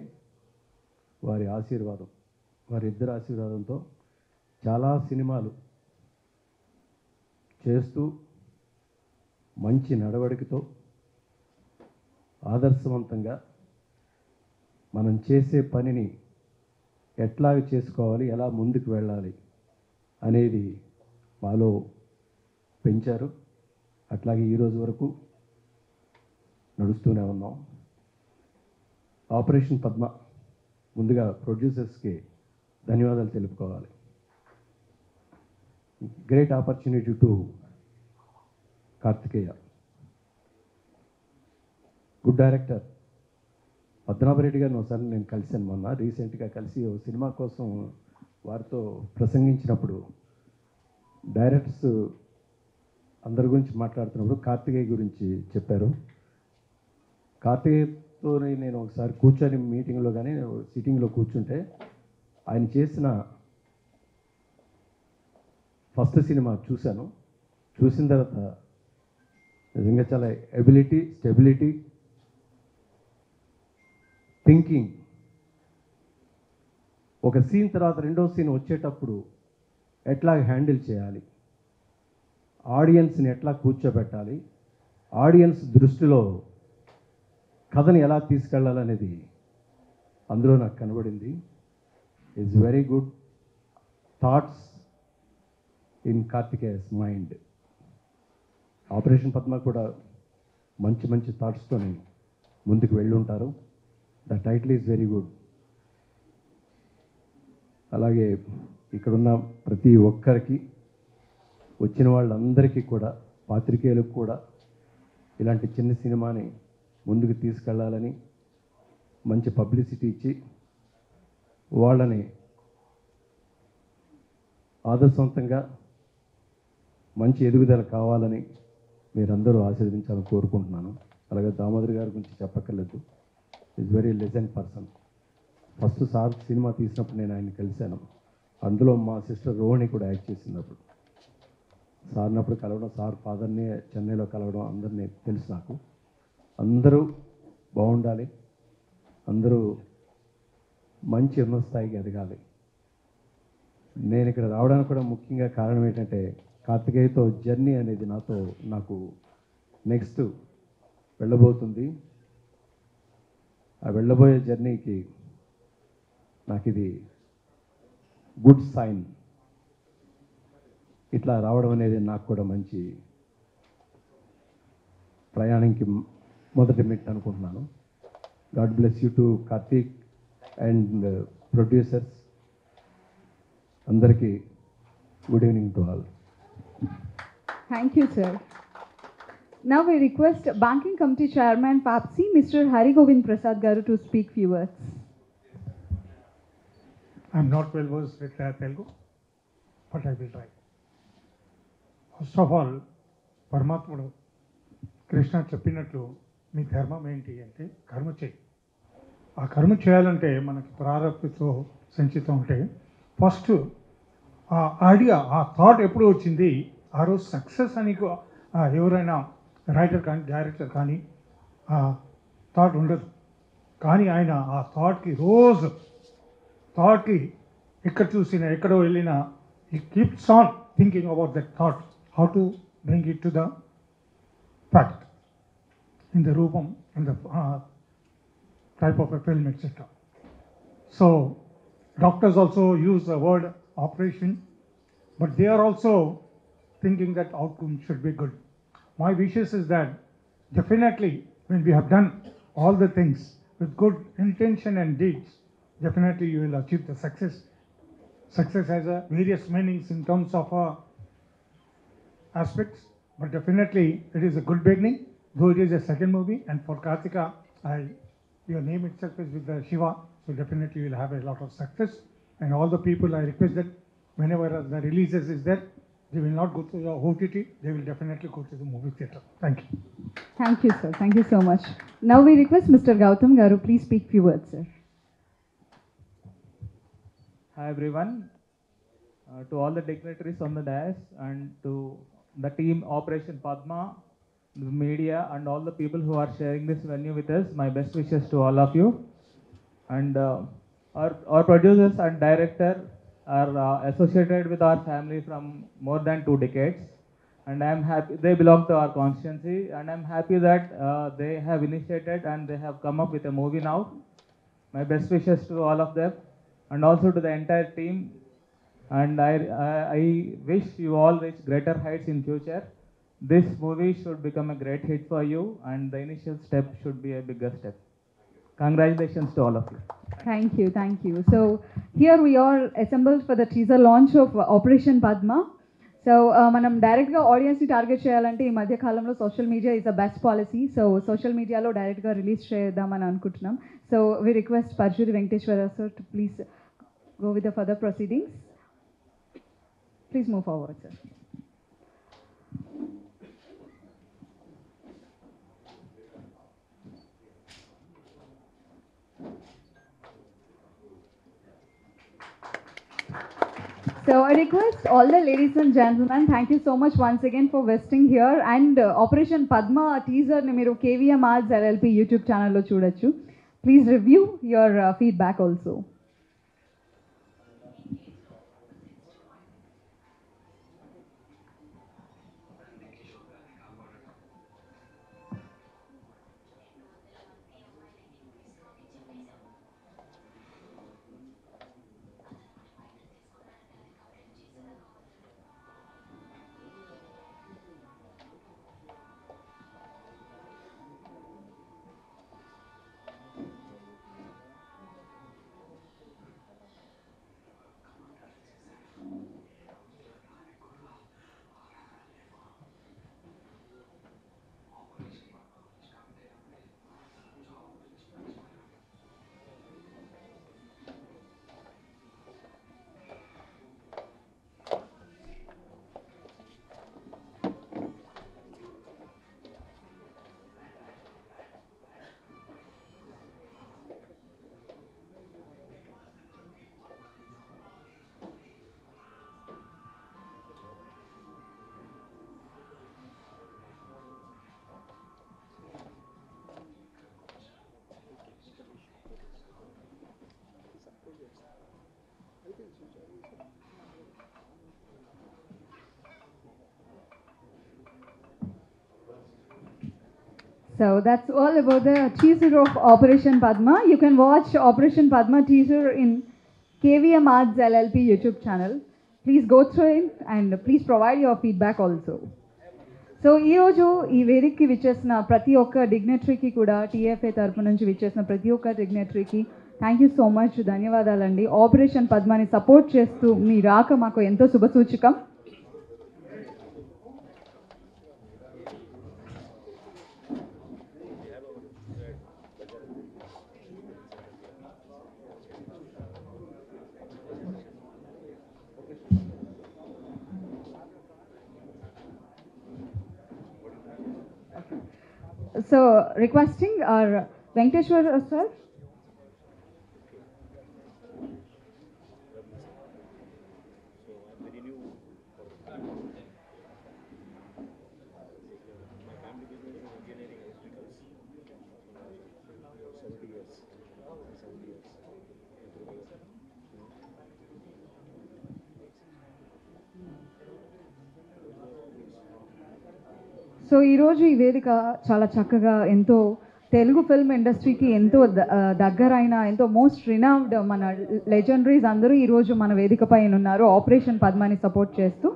వారి ఆశీర్వాదం, వారిద్దరి ఆశీర్వాదంతో చాలా సినిమాలు చేస్తూ మంచి నడవడికతో ఆదర్శవంతంగా మనం చేసే పనిని ఎట్లా చేసుకోవాలి, ఎలా ముందుకు వెళ్ళాలి అనేది మాలో పెంచారు. అట్లాగే ఈరోజు వరకు నడుస్తూనే ఉన్నాం. ఆపరేషన్ పద్మ ముందుగా ప్రొడ్యూసర్స్కి ధన్యవాదాలు తెలుపుకోవాలి. Great opportunity to Karthikeya, good director. Padmanabha Reddy గారిని ఒకసారి నేను కలిశాను మొన్న, రీసెంట్గా కలిసి ఓ సినిమా కోసం వారితో ప్రసంగించినప్పుడు డైరెక్టర్స్ అందరి గురించి మాట్లాడుతున్నప్పుడు కార్తికేయ గురించి చెప్పారు. కార్తికేయతో నేను ఒకసారి కూర్చొని మీటింగ్లో కానీ సిట్టింగ్లో కూర్చుంటే ఆయన చేసిన ఫస్ట్ సినిమా చూశాను. చూసిన తర్వాత నిజంగా చాలా ఎబిలిటీ, స్టెబిలిటీ, థింకింగ్. ఒక సీన్ తర్వాత రెండో సీన్ వచ్చేటప్పుడు ఎట్లా హ్యాండిల్ చేయాలి, ఆడియన్స్ని ఎట్లా కూర్చోబెట్టాలి, ఆడియన్స్ దృష్టిలో కథని ఎలా తీసుకెళ్ళాలనేది అందులో నాకు కనబడింది. It's very good thoughts in Karthikeya's mind. Operation Padma కూడా మంచి మంచి థాట్స్తో ముందుకు వెళ్ళుంటారు. The title is very good. అలాగే ఇక్కడున్న ప్రతి ఒక్కరికి, వచ్చిన వాళ్ళందరికీ కూడా, పాత్రికేయులకు కూడా ఇలాంటి చిన్న సినిమాని ముందుకు తీసుకెళ్ళాలని మంచి పబ్లిసిటీ ఇచ్చి వాళ్ళని ఆదర్శవంతంగా మంచి ఎదుగుదల కావాలని మీరందరూ ఆశీర్వదించాలని కోరుకుంటున్నాను. అలాగే దామోదర్ గారి గురించి చెప్పక్కర్లేదు. Is very legend person. First sir cinema తీసినప్పుడు నేను ఆయన కలిశాను. అందులో మా సిస్టర్ రోహిణి కూడా యాక్ట్ చేసినప్పుడు సార్నప్పుడు కలవడం, సార్ ఫాదర్ని చెన్నైలో కలవడం అందరినీ తెలుసు నాకు. అందరూ బాగుండాలి, అందరూ మంచి ఉన్నత స్థాయికి ఎదగాలి. నేను ఇక్కడ రావడానికి కూడా ముఖ్యంగా కారణం ఏంటంటే కార్తికేయతో జర్నీ అనేది నాకు నెక్స్ట్ వెళ్ళబోతుంది. ఆ వెళ్ళబోయే జర్నీకి నాకు ఇది గుడ్ సైన్. ఇట్లా రావడం అనేది నాకు కూడా మంచి ప్రయాణంకి మొదటి మెట్టు అనుకుంటున్నాను. God bless you to Karthik and producers. అందరికీ good evening to all. Thank you, sir. Now we request Banking Committee Chairman PAPSI, Mr. Hari Govind Prasad Garu, to speak few words. I am not well versed with Telugu, but I will try. First of all, పరమాత్ముడు కృష్ణ చెప్పినట్లు మీ ధర్మం ఏంటి అంటే కర్మ చేయి. ఆ కర్మ చేయాలంటే మనకి ప్రారంభతో సంచితం ఉంటే ఫస్ట్ ఆ ఐడియా, ఆ థాట్ ఎప్పుడు వచ్చింది, ఆ రోజు సక్సెస్ అని ఎవరైనా రైటర్ కానీ డైరెక్టర్ కానీ ఆ థాట్ ఉండదు. కానీ ఆయన ఆ థాట్కి ఎక్కడ చూసినా ఎక్కడో వెళ్ళినా he keeps on thinking about that thought, how to bring it to the fact in the rupam, in the type of a film, etc. So doctors also use the word operation, but they are also thinking that outcome should be good. My wishes is that definitely when we have done all the things with good intention and deeds, definitely you will achieve the success. Success has various meanings in terms of aspects, but definitely it is a good beginning, though it is a second movie. And for Kartika, your name itself is with the Shiva, so definitely you will have a lot of success. And all the people, I request that whenever the releases is there, they will not go to the OTT, they will definitely go to the movie theatre. Thank you. Thank you, sir. Thank you so much. Now we request Mr. Gautam Garu, please speak few words, sir. Hi everyone, to all the dignitaries on the dais and to the team Operation Padma, the media and all the people who are sharing this venue with us, my best wishes to all of you. And our producers and director are associated with our family from more than 2 decades. and I'm happy they belong to our constituency, and I'm happy that they have initiated and they have come up with a movie now. My best wishes to all of them, and also to the entire team. And I wish you all reach greater heights in future. This movie should become a great hit for you, and the initial step should be a bigger step. Congratulations to all of you. Thank you, thank you. So here we are assembled for the teaser launch of Operation Padma. So మనం డైరెక్ట్గా ఆడియన్స్ని target చేయాలంటే ఈ మధ్య కాలంలో social media is the best policy. So social మీడియాలో డైరెక్ట్గా release చేద్దామని అనుకుంటున్నాం. So we request Paruchuri Venkateswara sir to please go with the further proceedings. Please move forward sir. So I request all the ladies and gentlemen, thank you so much once again for visiting here. And Operation Padma teaser ni meeru KVM Arts LLP YouTube channel lo chudochu. Please review your feedback also. So that's all about the teaser of Operation Padma. You can watch Operation Padma teaser in KVM Arts LLP YouTube channel. Please go through it and please provide your feedback also. So ఈరోజు ఈ వేదికకి విచ్చేసిన ప్రతి ఒక్క డిగ్నటరీకి కూడా TFA తరపు నుంచి విచ్చేసిన ప్రతి ఒక్క డిగ్నటరీకి థ్యాంక్ యూ సో మచ్, ధన్యవాదాలండి. ఆపరేషన్ పద్మాని సపోర్ట్ చేస్తూ మీ రాక మాకు ఎంతో శుభసూచకం. So requesting our Venkateshwar sir. So ఈరోజు ఈ వేదిక చాలా చక్కగా ఎంతో తెలుగు ఫిల్మ్ ఇండస్ట్రీకి ఎంతో దగ్గరైన ఎంతో మోస్ట్ రినౌడ్ మన లెజెండరీస్ అందరూ ఈరోజు మన వేదిక పైన ఉన్నారు ఆపరేషన్ పద్మాని సపోర్ట్ చేస్తూ.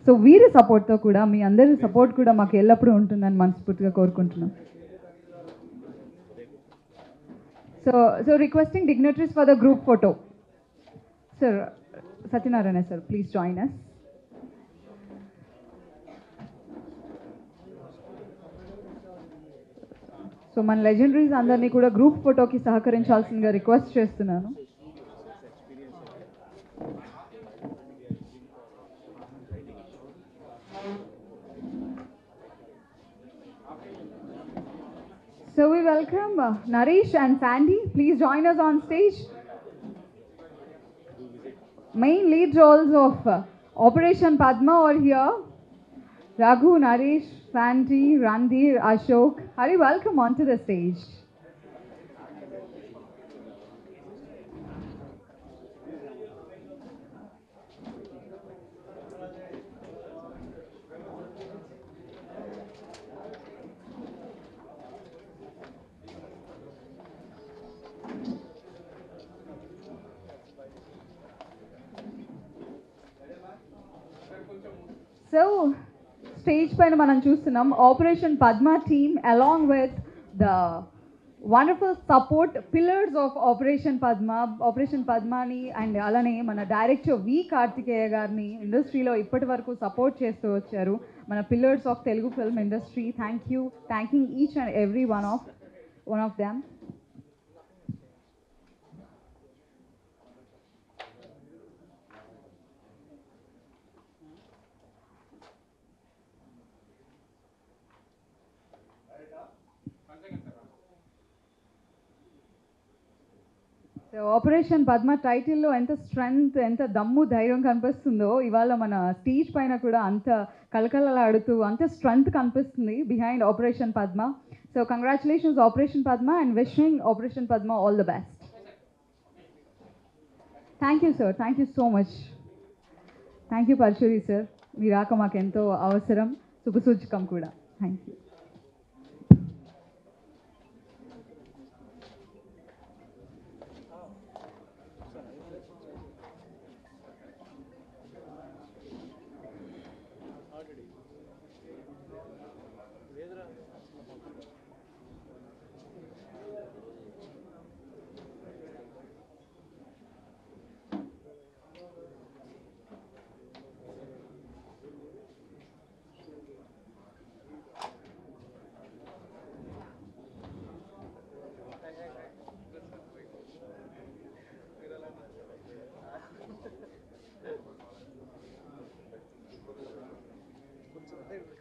సో వీరి సపోర్ట్తో కూడా మీ అందరి సపోర్ట్ కూడా మాకు ఎల్లప్పుడూ ఉంటుందని మనస్ఫూర్తిగా కోరుకుంటున్నాం. So requesting dignitaries for the group photo. Sir Satyanarayana sir, please join us. So మన లెజెండరీస్ అందరినీ కూడా గ్రూప్ ఫోటోకి సహకరించాల్సిందిగా రిక్వెస్ట్ చేస్తున్నాను. So we welcome Naresh and Sandy. Please join us on stage. Main lead roles of Operation Padma are here. Raghu, Naresh, Sandy, Randhir, Ashok. Hari, welcome onto the stage. So stage పైన మనం చూస్తున్నాం operation Padma team along with the wonderful support pillars of operation పద్మని and అలానే మన director వి కార్తికేయ గారిని ఇండస్ట్రీలో ఇప్పటి వరకు సపోర్ట్ చేస్తూ వచ్చారు. మన pillars of Telugu film industry. Thanking each and every one of them. Operation Padma టైటిల్లో ఎంత స్ట్రెంగ్త్, ఎంత దమ్ము, ధైర్యం కనిపిస్తుందో ఇవాళ మన స్టేజ్ పైన కూడా అంత కలకలలాడుతూ అంత స్ట్రెంగ్త్ కనిపిస్తుంది behind operation Padma. So congratulations operation Padma and wishing operation Padma all the best. Thank you sir, thank you so much. Thank you Paruchuri sir, మీ రాక మాకు ఎంతో అవసరం, శుభసూచకం కూడా. Thank you.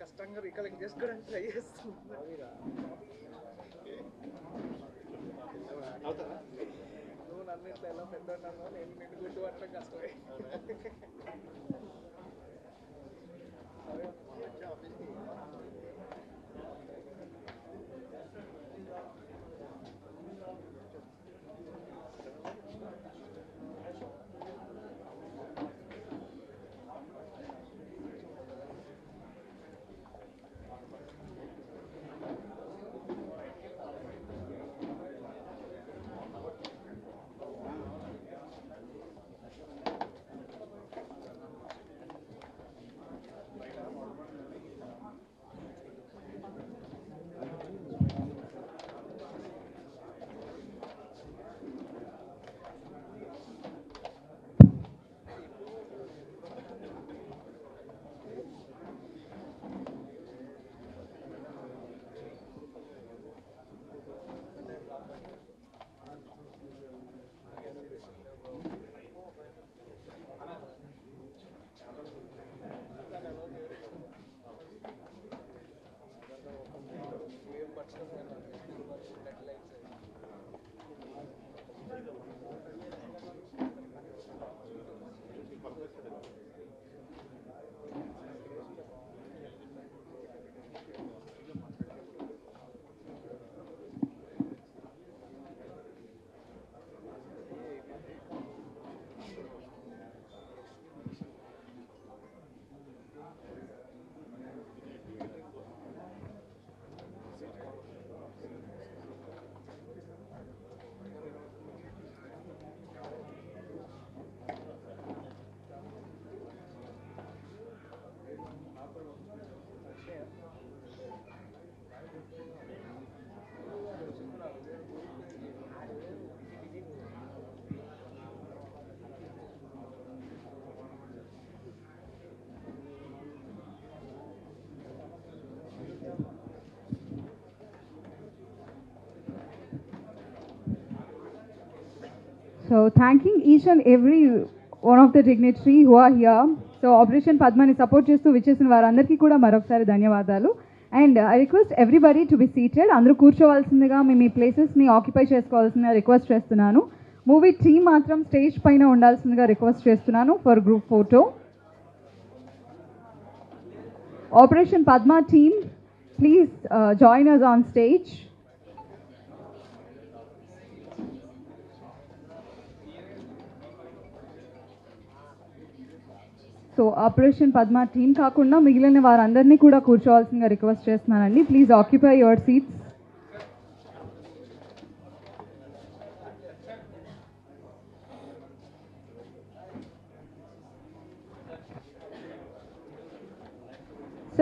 కష్టంగా రికలెక్ట్ చేసుకోవడానికి ట్రై చేస్తున్నాను. నువ్వు నన్ను ఇట్లా ఎలా పెద్దన్నాను, నేను నిన్ను గుర్తుపట్టడం కష్టమే. So thanking each and every one of the dignitary who are here. So Operation Padmani support చేస్తూ విచ్చేసిన వారందరికీ కూడా మరొకసారి ధన్యవాదాలు. And I request everybody to be seated. అందరూ కూర్చోవాల్సిందిగా మీ ప్లేసెస్ని ఆక్యుపై చేసుకోవాల్సిందిగా రిక్వెస్ట్ చేస్తున్నాను. మూవీ టీమ్ మాత్రం స్టేజ్ పైన ఉండాల్సిందిగా రిక్వెస్ట్ చేస్తున్నాను for group photo. Operation Padma team, please join us on stage. So operation Padma team కాకుండా మిగిలిన వారందరినీ కూడా కూర్చోవాల్సిందిగా రిక్వెస్ట్ చేస్తున్నానండి. Please occupy your seats.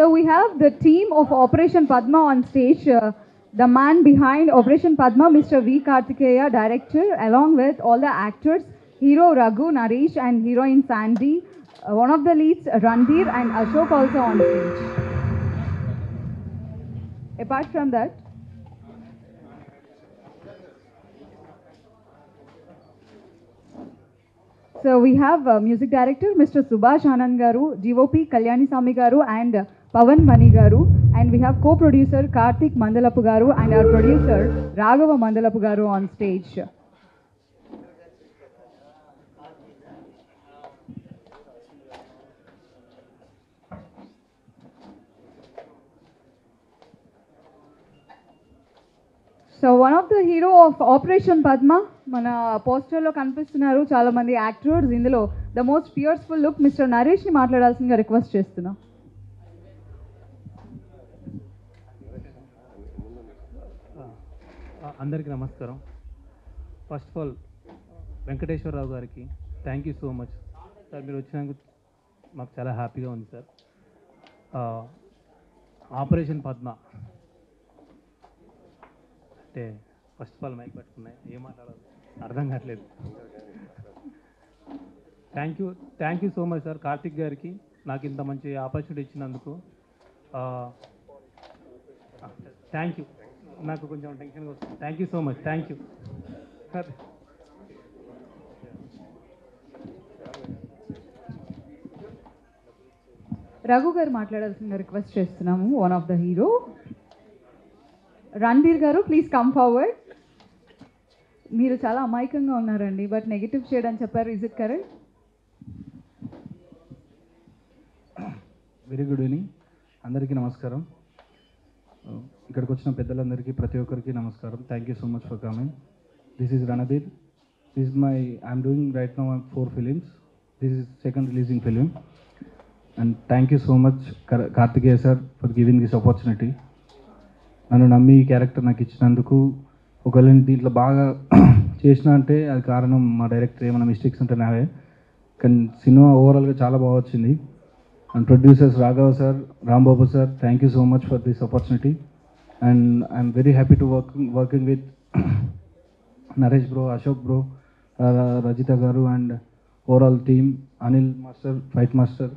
So we have the team of Operation Padma on stage. The man behind Operation Padma, Mr. V. Karthikeya, director, along with all the actors, hero Raghu, Naresh, and heroine Sandy. One of the leads, Ranveer and Ashok, also on stage. Apart from that, so we have music director Mr. Subhash Anand Garu, DOP Kalyani Sami Garu and Pavan Mani Garu, and we have co-producer Karthik Mandalapu Garu and our producer Raghava Mandalapu Garu on stage. So one of the hero of operation Padma మన పోస్టర్లో కనిపిస్తున్నారు చాలా మంది actors. ఇందులో the most fierceful look mister నరేష్ని మాట్లాడాల్సిందిగా request చేస్తున్నాం. అందరికీ నమస్కారం. ఫస్ట్ ఆఫ్ ఆల్ వెంకటేశ్వరరావు గారికి thank you so much sir. మీరు వచ్చినందుకు మాకు చాలా హ్యాపీగా ఉంది సార్. ఆపరేషన్ పద్మ అంటే ఫస్ట్ ఆఫ్ ఆల్ మైక్ పట్టుకున్నాయి, ఏం మాట్లాడాలి అర్థం కావట్లేదు. Thank you so much sir Karthik గారికి నాకు ఇంత మంచి ఆపర్చునిటీ ఇచ్చినందుకు. Thank you. నాకు కొంచెం టెన్షన్గా వస్తుంది. Thank you so much. Thank you. Raghu గారు మాట్లాడాల్సిందిగా రిక్వెస్ట్ చేస్తున్నాము. One of the hero Randhir గారు, ప్లీజ్ కమ్ ఫార్వర్డ్. మీరు చాలా అమాయకంగా ఉన్నారండి, బట్ నెగిటివ్ షేడ్ అని చెప్పారు. Is it correct? Very good evening. అందరికీ నమస్కారం. ఇక్కడికి వచ్చిన పెద్దలందరికీ ప్రతి ఒక్కరికి నమస్కారం. Thank you so much for coming. This is Randhir. This I'm doing right now 4 films. This is second releasing film. And thank you so much Karthikeya sir for giving this opportunity. నన్ను నమ్మి ఈ క్యారెక్టర్ నాకు ఇచ్చినందుకు. ఒకవేళ నేను దీంట్లో బాగా చేసిన అంటే అది కారణం మా డైరెక్టర్. ఏమైనా మిస్టేక్స్ ఉంటే నావే, కానీ సినిమా ఓవరాల్గా చాలా బాగా వచ్చింది. And producers Raghava sir, Rambabu sir, thank you so much for this opportunity. And I'm very happy to working with Naresh bro, Ashok bro, Rajitha garu and overall team. Anil master, fight master,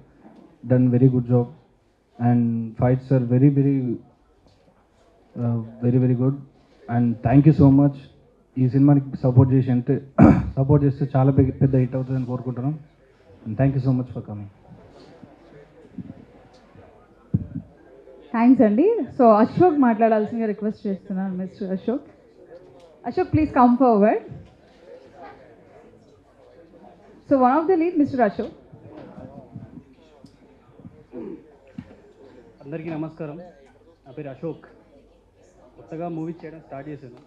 done very good job. And fights are very very good. And thank you so much. ఈ సినిమాకి support చేస్తే చాలా పెద్ద hit అవుతుందని కోరుకుంటున్నాం. And thank you so much for coming. Thanks అండి. So Ashok మాట్లాడాల్సిందిగా request చేస్తున్నాను. Mister Ashok, please come forward. So one of the lead mister Ashok. అందరికీ నమస్కారం. నా పేరు అశోక్. కొత్తగా మూవీ చేయడం స్టార్ట్ చేశాను.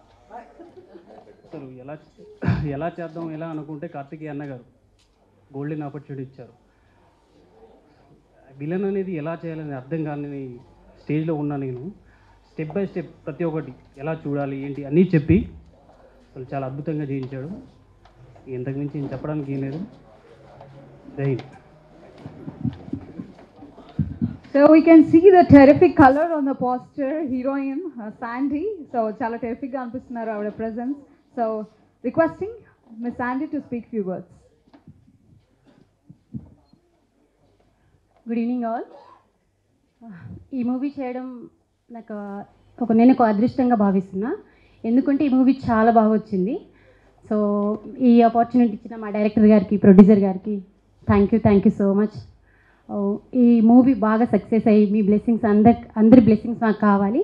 అసలు ఎలా చేద్దాం ఎలా అనుకుంటే కార్తికేయ అన్న గారు గోల్డెన్ ఆపర్చునిటీ ఇచ్చారు. విలన్ అనేది ఎలా చేయాలని అర్థం కాని స్టేజ్లో ఉన్నా నేను. స్టెప్ బై స్టెప్ ప్రతి ఒక్కటి ఎలా చూడాలి ఏంటి అన్నీ చెప్పి అసలు చాలా అద్భుతంగా చేయించాడు. ఇంతకుమించి నేను చెప్పడానికి ఏం లేదు. జై Hind. So we can see the terrific color on the poster, heroine Sandy. So chala terrific ga anpistunnaru avada presence. So requesting Miss Sandy to speak few words. Good evening all. ఈ మూవీ చేయడం నేను ఒక అదృష్టంగా భావిస్తున్నా. ఎందుకంటే ఈ movie చాలా బాగా వచ్చింది. సో ఈ ఆపర్చునిటీ ఇచ్చిన మా డైరెక్టర్ గారికి, ప్రొడ్యూసర్ గారికి థ్యాంక్ యూ సో మచ్. ఈ మూవీ బాగా సక్సెస్ అయ్యి మీ బ్లెస్సింగ్స్ అందరి బ్లెస్సింగ్స్ నాకు కావాలి.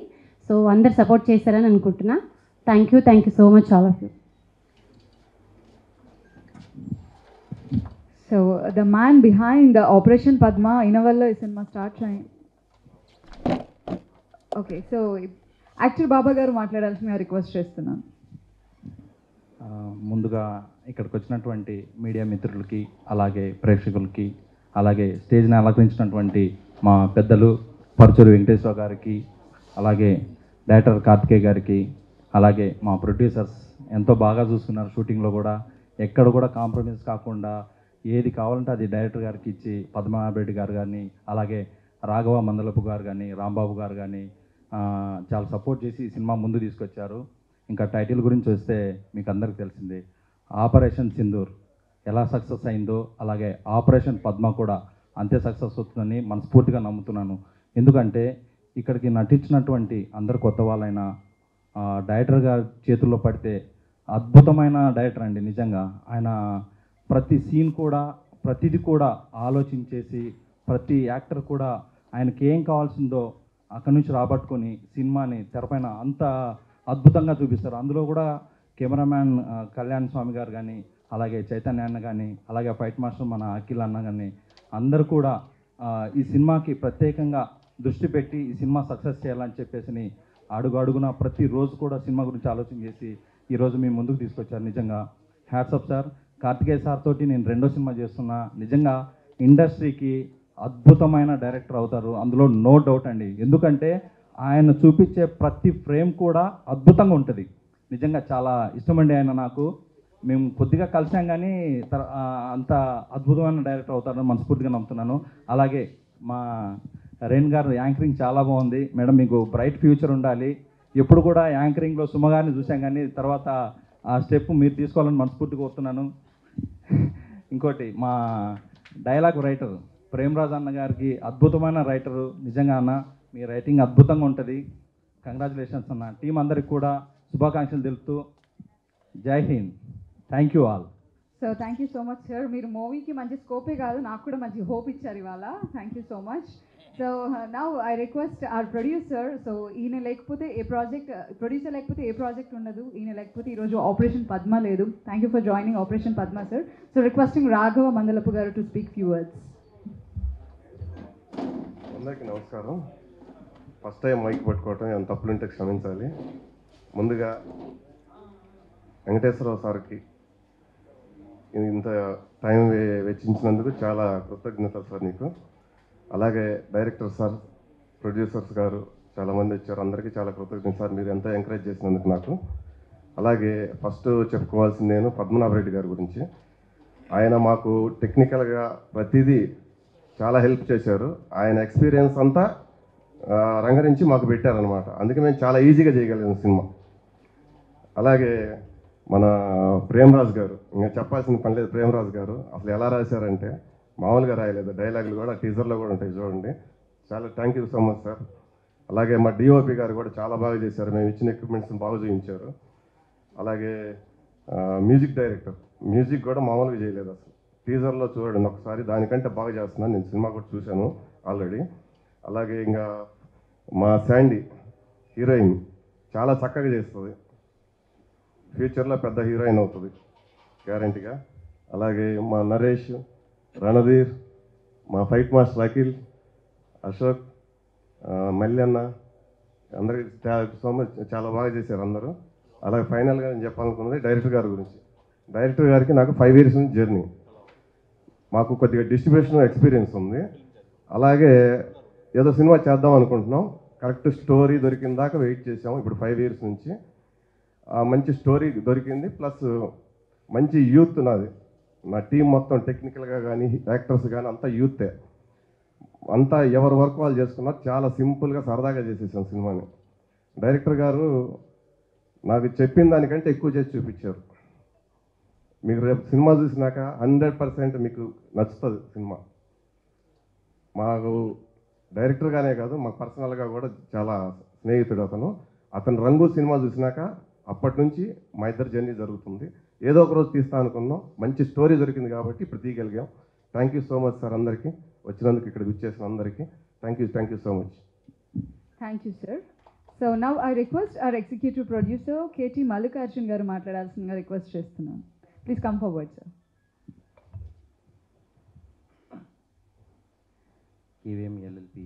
సో అందరు సపోర్ట్ చేస్తారని అనుకుంటున్నా. Thank you so much all of you. So the man behind Operation Padma Inavallo is cinema start అయ్యింది. ఓకే, సో యాక్టర్ బాబా గారు మాట్లాడాల్సిన రిక్వెస్ట్ చేస్తున్నాను. ముందుగా ఇక్కడికి వచ్చినటువంటి మీడియా మిత్రులకి, అలాగే ప్రేక్షకులకి, అలాగే స్టేజ్ని అలంకరించినటువంటి మా పెద్దలు పరుచూరి వెంకటేశ్వర గారికి, అలాగే డైరెక్టర్ కార్తికేయ గారికి, అలాగే మా ప్రొడ్యూసర్స్ ఎంతో బాగా చూసుకున్నారు. షూటింగ్లో కూడా ఎక్కడ కూడా కాంప్రమైజ్ కాకుండా ఏది కావాలంటే అది డైరెక్టర్ గారికి ఇచ్చి, పద్మనాభరెడ్డి గారు కానీ, అలాగే రాఘవ మందలపు గారు కానీ రాంబాబు గారు కానీ చాలా సపోర్ట్ చేసి ఈ సినిమా ముందు తీసుకొచ్చారు. ఇంకా టైటిల్ గురించి వస్తే మీకు అందరికీ తెలిసిందే, ఆపరేషన్ సింధూర్ ఎలా సక్సెస్ అయిందో అలాగే ఆపరేషన్ పద్మ కూడా అంతే సక్సెస్ అవుతుందని మనస్ఫూర్తిగా నమ్ముతున్నాను. ఎందుకంటే ఇక్కడికి నటించినటువంటి అందరు కొత్త వాళ్ళైనా డైరెక్టర్ గారి చేతుల్లో పడితే అద్భుతమైన డైరెక్టర్ అండి. నిజంగా ఆయన ప్రతి సీన్ కూడా ప్రతిదీ కూడా ఆలోచించేసి ప్రతి యాక్టర్ కూడా ఆయనకి ఏం కావాల్సిందో అక్కడి నుంచి రాబట్టుకొని సినిమాని తెరపైన అంత అద్భుతంగా చూపిస్తారు. అందులో కూడా కెమెరామ్యాన్ కళ్యాణ్ స్వామి గారు కానీ అలాగే చైతన్య అన్న కానీ అలాగే ఫైట్ మాస్టర్ మన అఖిల్ అన్న కానీ అందరూ కూడా ఈ సినిమాకి ప్రత్యేకంగా దృష్టి పెట్టి ఈ సినిమా సక్సెస్ చేయాలని చెప్పేసి అడుగు అడుగున ప్రతిరోజు కూడా సినిమా గురించి ఆలోచన చేసి ఈరోజు మీ ముందుకు తీసుకొచ్చారు. నిజంగా hats off sir. Karthikeya sir తోటి నేను 2వ సినిమా చేస్తున్నా. నిజంగా ఇండస్ట్రీకి అద్భుతమైన డైరెక్టర్ అవుతారు, అందులో నో డౌట్ అండి. ఎందుకంటే ఆయన చూపించే ప్రతి ఫ్రేమ్ కూడా అద్భుతంగా ఉంటుంది. నిజంగా చాలా ఇష్టమండి ఆయన నాకు. మేము కొద్దిగా కలిసాం కానీ అంత అద్భుతమైన డైరెక్టర్ అవుతారని మనస్ఫూర్తిగా నమ్ముతున్నాను. అలాగే మా రేణు గారు యాంకరింగ్ చాలా బాగుంది మేడం, మీకు బ్రైట్ ఫ్యూచర్ ఉండాలి. ఎప్పుడు కూడా యాంకరింగ్లో సుమగారిని చూసాం కానీ తర్వాత ఆ స్టెప్ మీరు తీసుకోవాలని మనస్ఫూర్తిగా కోరుతున్నాను. ఇంకోటి మా డైలాగ్ రైటర్ ప్రేమరాజ్ అన్న గారికి అద్భుతమైన రైటరు. నిజంగా అన్న మీ రైటింగ్ అద్భుతంగా ఉంటుంది. కంగ్రాచులేషన్స్ అన్న. టీం అందరికి కూడా శుభాకాంక్షలు తెలుపుతూ జై Hind. Thank you all. So thank you so much sir. మీరు మూవీకి మంచి స్కోపే కాదు, నాకు కూడా మంచి హోప్ ఇచ్చారు ఇవాళ. Thank you so much. So now I request hour producer. So ఈయన లేకపోతే ఏ ప్రాజెక్ట్, ప్రొడ్యూసర్ లేకపోతే ఏ ప్రాజెక్ట్ ఉండదు, ఈయన లేకపోతే ఈరోజు ఆపరేషన్ పద్మ లేదు. Thank you for joining operation Padma sir. So requesting Raghava Mandalapu గారు టు స్పీక్ ఫ్యూ వర్డ్స్. అందరికీ నమస్కారం. ఫస్ట్ టైం మైక్ పట్టుకోవటం ఏమైనా తప్పులుంటే క్షమించాలి. ముందుగా వెంకటేశ్వరరావు సార్కి ఇంత టైం వెచ్చించినందుకు చాలా కృతజ్ఞతలు సార్ నీకు. అలాగే డైరెక్టర్ సార్, ప్రొడ్యూసర్స్ గారు చాలామంది వచ్చారు, అందరికీ చాలా కృతజ్ఞత సార్. మీరు ఎంతో ఎంకరేజ్ చేసినందుకు నాకు. అలాగే ఫస్ట్ చెప్పుకోవాల్సింది నేను పద్మనాభరెడ్డి గారి గురించి. ఆయన మాకు టెక్నికల్గా ప్రతిదీ చాలా హెల్ప్ చేశారు. ఆయన ఎక్స్పీరియన్స్ అంతా రంగరించి మాకు పెట్టారనమాట. అందుకే మేము చాలా ఈజీగా చేయగలిగాం సినిమా. అలాగే మన ప్రేమరాజ్ గారు, ఇంకా చెప్పాల్సిన పని లేదు. ప్రేమరాజ్ గారు అసలు ఎలా రాశారంటే మామూలుగా రాయలేదు, డైలాగులు కూడా టీజర్లో కూడా ఉంటాయి చూడండి. చాలా thank you so much sir. అలాగే మా డిఓపి గారు కూడా చాలా బాగా చేశారు, మేము ఇచ్చిన ఎక్విప్మెంట్స్ని బాగా చూపించారు. అలాగే మ్యూజిక్ డైరెక్టర్, మ్యూజిక్ కూడా మామూలుగా చేయలేదు అసలు. టీజర్లో చూడండి ఒకసారి, దానికంటే బాగా చేస్తున్నాను. నేను సినిమా కూడా చూశాను ఆల్రెడీ. అలాగే ఇంకా మా శాండీ హీరోయిన్ చాలా చక్కగా చేస్తుంది, ఫ్యూచర్లో పెద్ద హీరోయిన్ అవుతుంది గ్యారంటీగా. అలాగే మా నరేష్, రణధీర్, మా ఫైట్ మాస్టర్ అఖిల్, అశోక్, మల్లన్న, అందరికీ సో మచ్, చాలా బాగా చేశారు అందరూ. అలాగే ఫైనల్గా నేను చెప్పాలనుకున్నది డైరెక్టర్ గారి గురించి. డైరెక్టర్ గారికి నాకు 5 years నుంచి జర్నీ. మాకు కొద్దిగా డిస్ట్రిబ్యూషన్ ఎక్స్పీరియన్స్ ఉంది. అలాగే ఏదో సినిమా చేద్దాం అనుకుంటున్నాం, కరెక్ట్ స్టోరీ దొరికిన దాకా వెయిట్ చేసాము. ఇప్పుడు 5 years నుంచి మంచి స్టోరీ దొరికింది. ప్లస్ మంచి యూత్ నాది, నా టీం మొత్తం టెక్నికల్గా కానీ యాక్టర్స్ కానీ అంతా యూతే. అంతా ఎవరి వర్క్ వాళ్ళు చేసుకున్నారు. చాలా సింపుల్గా సరదాగా చేసేసాం సినిమాని. డైరెక్టర్ గారు నాకు చెప్పిన దానికంటే ఎక్కువ చేసి చూపించారు. మీకు రేపు సినిమా చూసినాక 100% మీకు నచ్చుతుంది సినిమా. మాకు డైరెక్టర్గానే కాదు, మాకు పర్సనల్గా కూడా చాలా స్నేహితుడు అతను. అతను రంగు సినిమా చూసినాక అప్పటి నుంచి మా ఇద్దరు జర్నీ జరుగుతుంది. ఏదో ఒక రోజు తీస్తా అనుకున్నాం, మంచి స్టోరీ దొరికింది కాబట్టి ఇప్పుడు తీయగలిగాం. Thank you so much sir అందరికీ, వచ్చినందుకు ఇక్కడ విచ్చేసిన అందరికీ thank you so much. Thank you sir. So now I request our executive producer KT Mallikarjun garu మాట్లాడాల్సిందిగా రిక్వెస్ట్ చేస్తున్నాను. Please come forward sir. KVM LLP,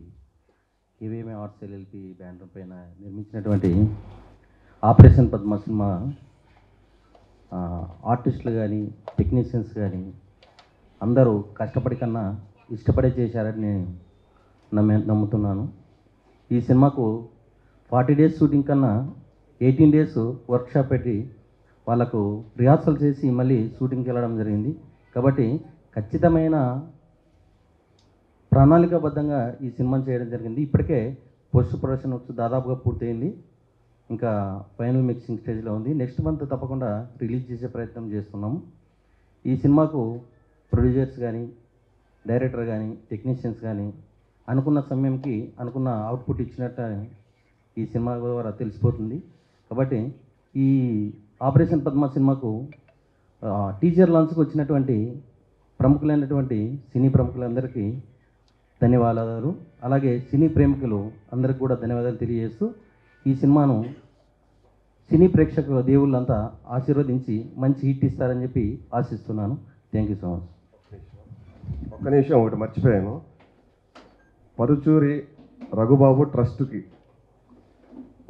KVM arts LLP banner పైన నిర్మించినటువంటి operation Padma cinema ఆర్టిస్టులు కానీ టెక్నీషియన్స్ కానీ అందరూ కష్టపడి కన్నా ఇష్టపడే చేశారని నేను నమ్ముతున్నాను. ఈ సినిమాకు 40 days షూటింగ్ కన్నా 18 days వర్క్షాప్ పెట్టి వాళ్ళకు రిహార్సల్ చేసి మళ్ళీ షూటింగ్కి వెళ్ళడం జరిగింది. కాబట్టి ఖచ్చితమైన ప్రణాళికాబద్ధంగా ఈ సినిమాని చేయడం జరిగింది. ఇప్పటికే పోస్ట్ ప్రొడక్షన్ వర్క్స్ దాదాపుగా పూర్తయింది. ఇంకా ఫైనల్ మిక్సింగ్ స్టేజ్లో ఉంది. నెక్స్ట్ మంత్ తప్పకుండా రిలీజ్ చేసే ప్రయత్నం చేస్తున్నాము. ఈ సినిమాకు ప్రొడ్యూసర్స్ కానీ, డైరెక్టర్ కానీ, టెక్నీషియన్స్ కానీ అనుకున్న సమయంకి అనుకున్న అవుట్పుట్ ఇచ్చినట్టు ఈ సినిమా ద్వారా తెలిసిపోతుంది. కాబట్టి ఈ ఆపరేషన్ పద్మ సినిమాకు టీజర్ లాంచ్కి వచ్చినటువంటి ప్రముఖులైనటువంటి సినీ ప్రముఖులందరికీ ధన్యవాదాలు. అలాగే సినీ ప్రేమికులు అందరికి కూడా ధన్యవాదాలు తెలియజేస్తూ ఈ సినిమాను సినీ ప్రేక్షకుల దేవుళ్ళంతా ఆశీర్వదించి మంచి హిట్ ఇస్తారని చెప్పి ఆశిస్తున్నాను. Thank you so much. ఒక్క నిమిషం, ఒకటి మర్చిపోయాను. పరుచూరి రఘుబాబు ట్రస్ట్కి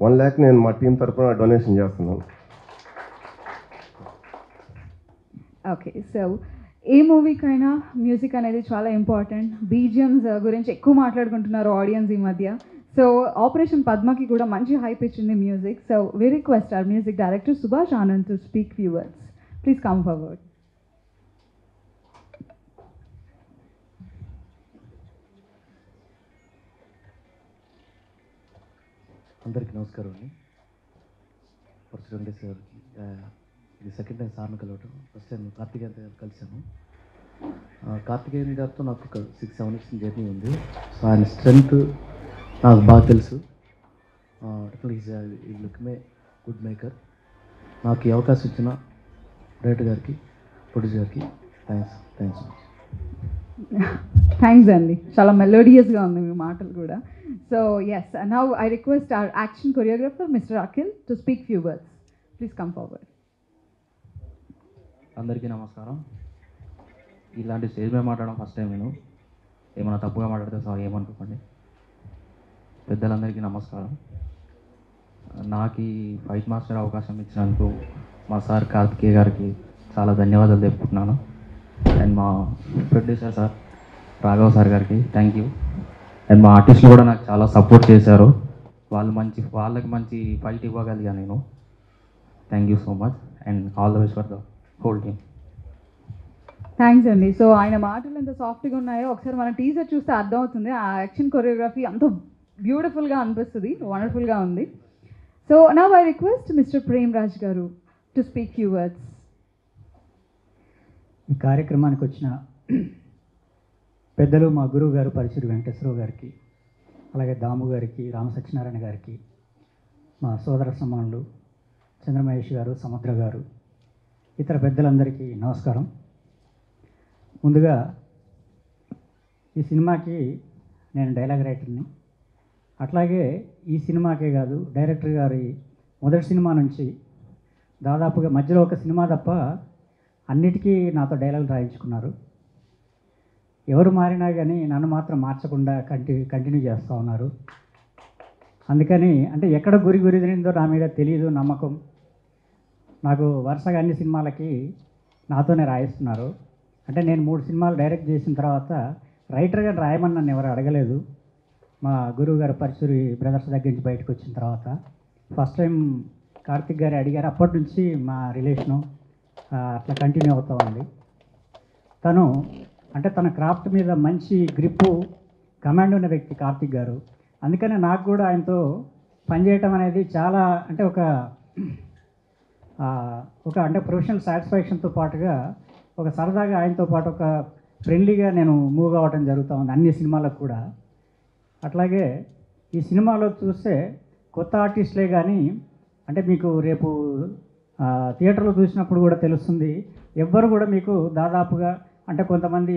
1 lakh నేను మా టీం తరఫున డొనేషన్ చేస్తున్నాను. ఓకే, సో ఏ మూవీకైనా మ్యూజిక్ అనేది చాలా ఇంపార్టెంట్. బీజిఎమ్స్ గురించి ఎక్కువ మాట్లాడుకుంటున్నారు ఆడియన్స్ ఈ మధ్య. సో ఆపరేషన్ పద్మకి కూడా మంచి హైప్ ఇచ్చింది music. So we request our music director Subhash Anand to speak few words. Please come forward. అందరికీ నమస్కారం అండి. ఫస్ట్ వెంకటేశ్వర గారికి ఇది సెకండ్ టైం సార్ని కలవటం. ఫస్ట్ టైం కార్తికేయన్ గారు కలిశాను. కార్తికేయన్ గారితో నాకు ఒక 6-7 years జర్నీ ఉంది. సో ఆయన స్ట్రెంగ్త్ నాకు బాగా తెలుసు. డెఫినెట్లీ ఈ లుక్ మే గుడ్ మేకర్. నాకు ఈ అవకాశం ఇచ్చిన డైరెక్టర్ గారికి, ప్రొడ్యూసర్ గారికి థ్యాంక్స్. థ్యాంక్స్ అండి, చాలా మెలోడియస్గా ఉంది మీ మాటలు కూడా. So yes, now I request our action choreographer mister Akhil to speak few words. Please come forward. అందరికీ నమస్కారం. ఇలాంటి స్టేజ్ మీద మాట్లాడడం ఫస్ట్ టైం. నేను ఏమైనా తప్పుగా మాట్లాడితే సారీ ఏమనుకోకండి. పెద్దలందరికీ నమస్కారం. నాకు ఈ ఫైట్ మాస్టర్ అవకాశం ఇచ్చినందుకు మా సార్ కార్తికేయ గారికి చాలా ధన్యవాదాలు చెప్పుకుంటున్నాను. అండ్ మా ప్రొడ్యూసర్ సార్ రాఘవ్ సార్ గారికి థ్యాంక్ యూ. అండ్ మా ఆర్టిస్టులు కూడా నాకు చాలా సపోర్ట్ చేశారు. వాళ్ళకి మంచి ఫైట్ ఇవ్వగలిగా నేను. Thank you so much and all the best for the whole team. Thanks అండి. సో ఆయన మాటలు ఎంత సాఫ్ట్గా ఉన్నాయో ఒకసారి మన టీజర్ చూస్తే అర్థమవుతుంది. ఆ యాక్షన్ కొరియోగ్రఫీ అంత బ్యూటిఫుల్గా అనిపిస్తుంది, వండర్ఫుల్గా ఉంది. So now I request mister Prem Raj గారు టు స్పీక్ ఫ్యూ వర్డ్స్. ఈ కార్యక్రమానికి వచ్చిన పెద్దలు మా గురువు గారు పరుచూరి వెంకటేశ్వరరావు గారికి, అలాగే దాము గారికి, రామసత్యనారాయణ గారికి, మా సోదర సమానులు చంద్రమహేష్ గారు, సముద్ర గారు, ఇతర పెద్దలందరికీ నమస్కారం. ముందుగా ఈ సినిమాకి నేను డైలాగ్ రైటర్ని. అట్లాగే ఈ సినిమాకే కాదు, డైరెక్టర్ గారి మొదటి సినిమా నుంచి దాదాపుగా మధ్యలో ఒక సినిమా తప్ప అన్నిటికీ నాతో డైలాగులు రాయించుకున్నారు. ఎవరు మారినా కానీ నన్ను మాత్రం మార్చకుండా కంటిన్యూ చేస్తూ ఉన్నారు. అందుకని అంటే ఎక్కడ గురి తిరిందో నా మీద తెలియదు, నమ్మకం. నాకు వరుసగా అన్ని సినిమాలకి నాతోనే రాయిస్తున్నారు. అంటే నేను 3 సినిమాలు డైరెక్ట్ చేసిన తర్వాత రైటర్గా రాయమని నన్ను ఎవరు అడగలేదు. మా గురువు గారు పరుచూరి బ్రదర్స్ దగ్గర నుంచి బయటకు వచ్చిన తర్వాత ఫస్ట్ టైం కార్తిక్ గారు అడిగారు. అప్పటి నుంచి మా రిలేషను అట్లా కంటిన్యూ అవుతూ ఉంది. తను అంటే తన క్రాఫ్ట్ మీద మంచి గ్రిప్పు, కమాండ్ ఉన్న వ్యక్తి కార్తిక్ గారు. అందుకనే నాకు కూడా ఆయనతో పనిచేయటం అనేది చాలా అంటే ఒక అంటే ప్రొఫెషనల్ సాటిస్ఫాక్షన్తో పాటుగా ఒక సరదాగా ఆయనతో పాటు ఒక ఫ్రెండ్లీగా నేను మూవ్ అవ్వటం జరుగుతూ ఉంది అన్ని సినిమాలకు కూడా. అట్లాగే ఈ సినిమాలో చూస్తే కొత్త ఆర్టిస్టులే కానీ అంటే మీకు రేపు థియేటర్లో చూసినప్పుడు కూడా తెలుస్తుంది. ఎవ్వరు కూడా మీకు దాదాపుగా అంటే కొంతమంది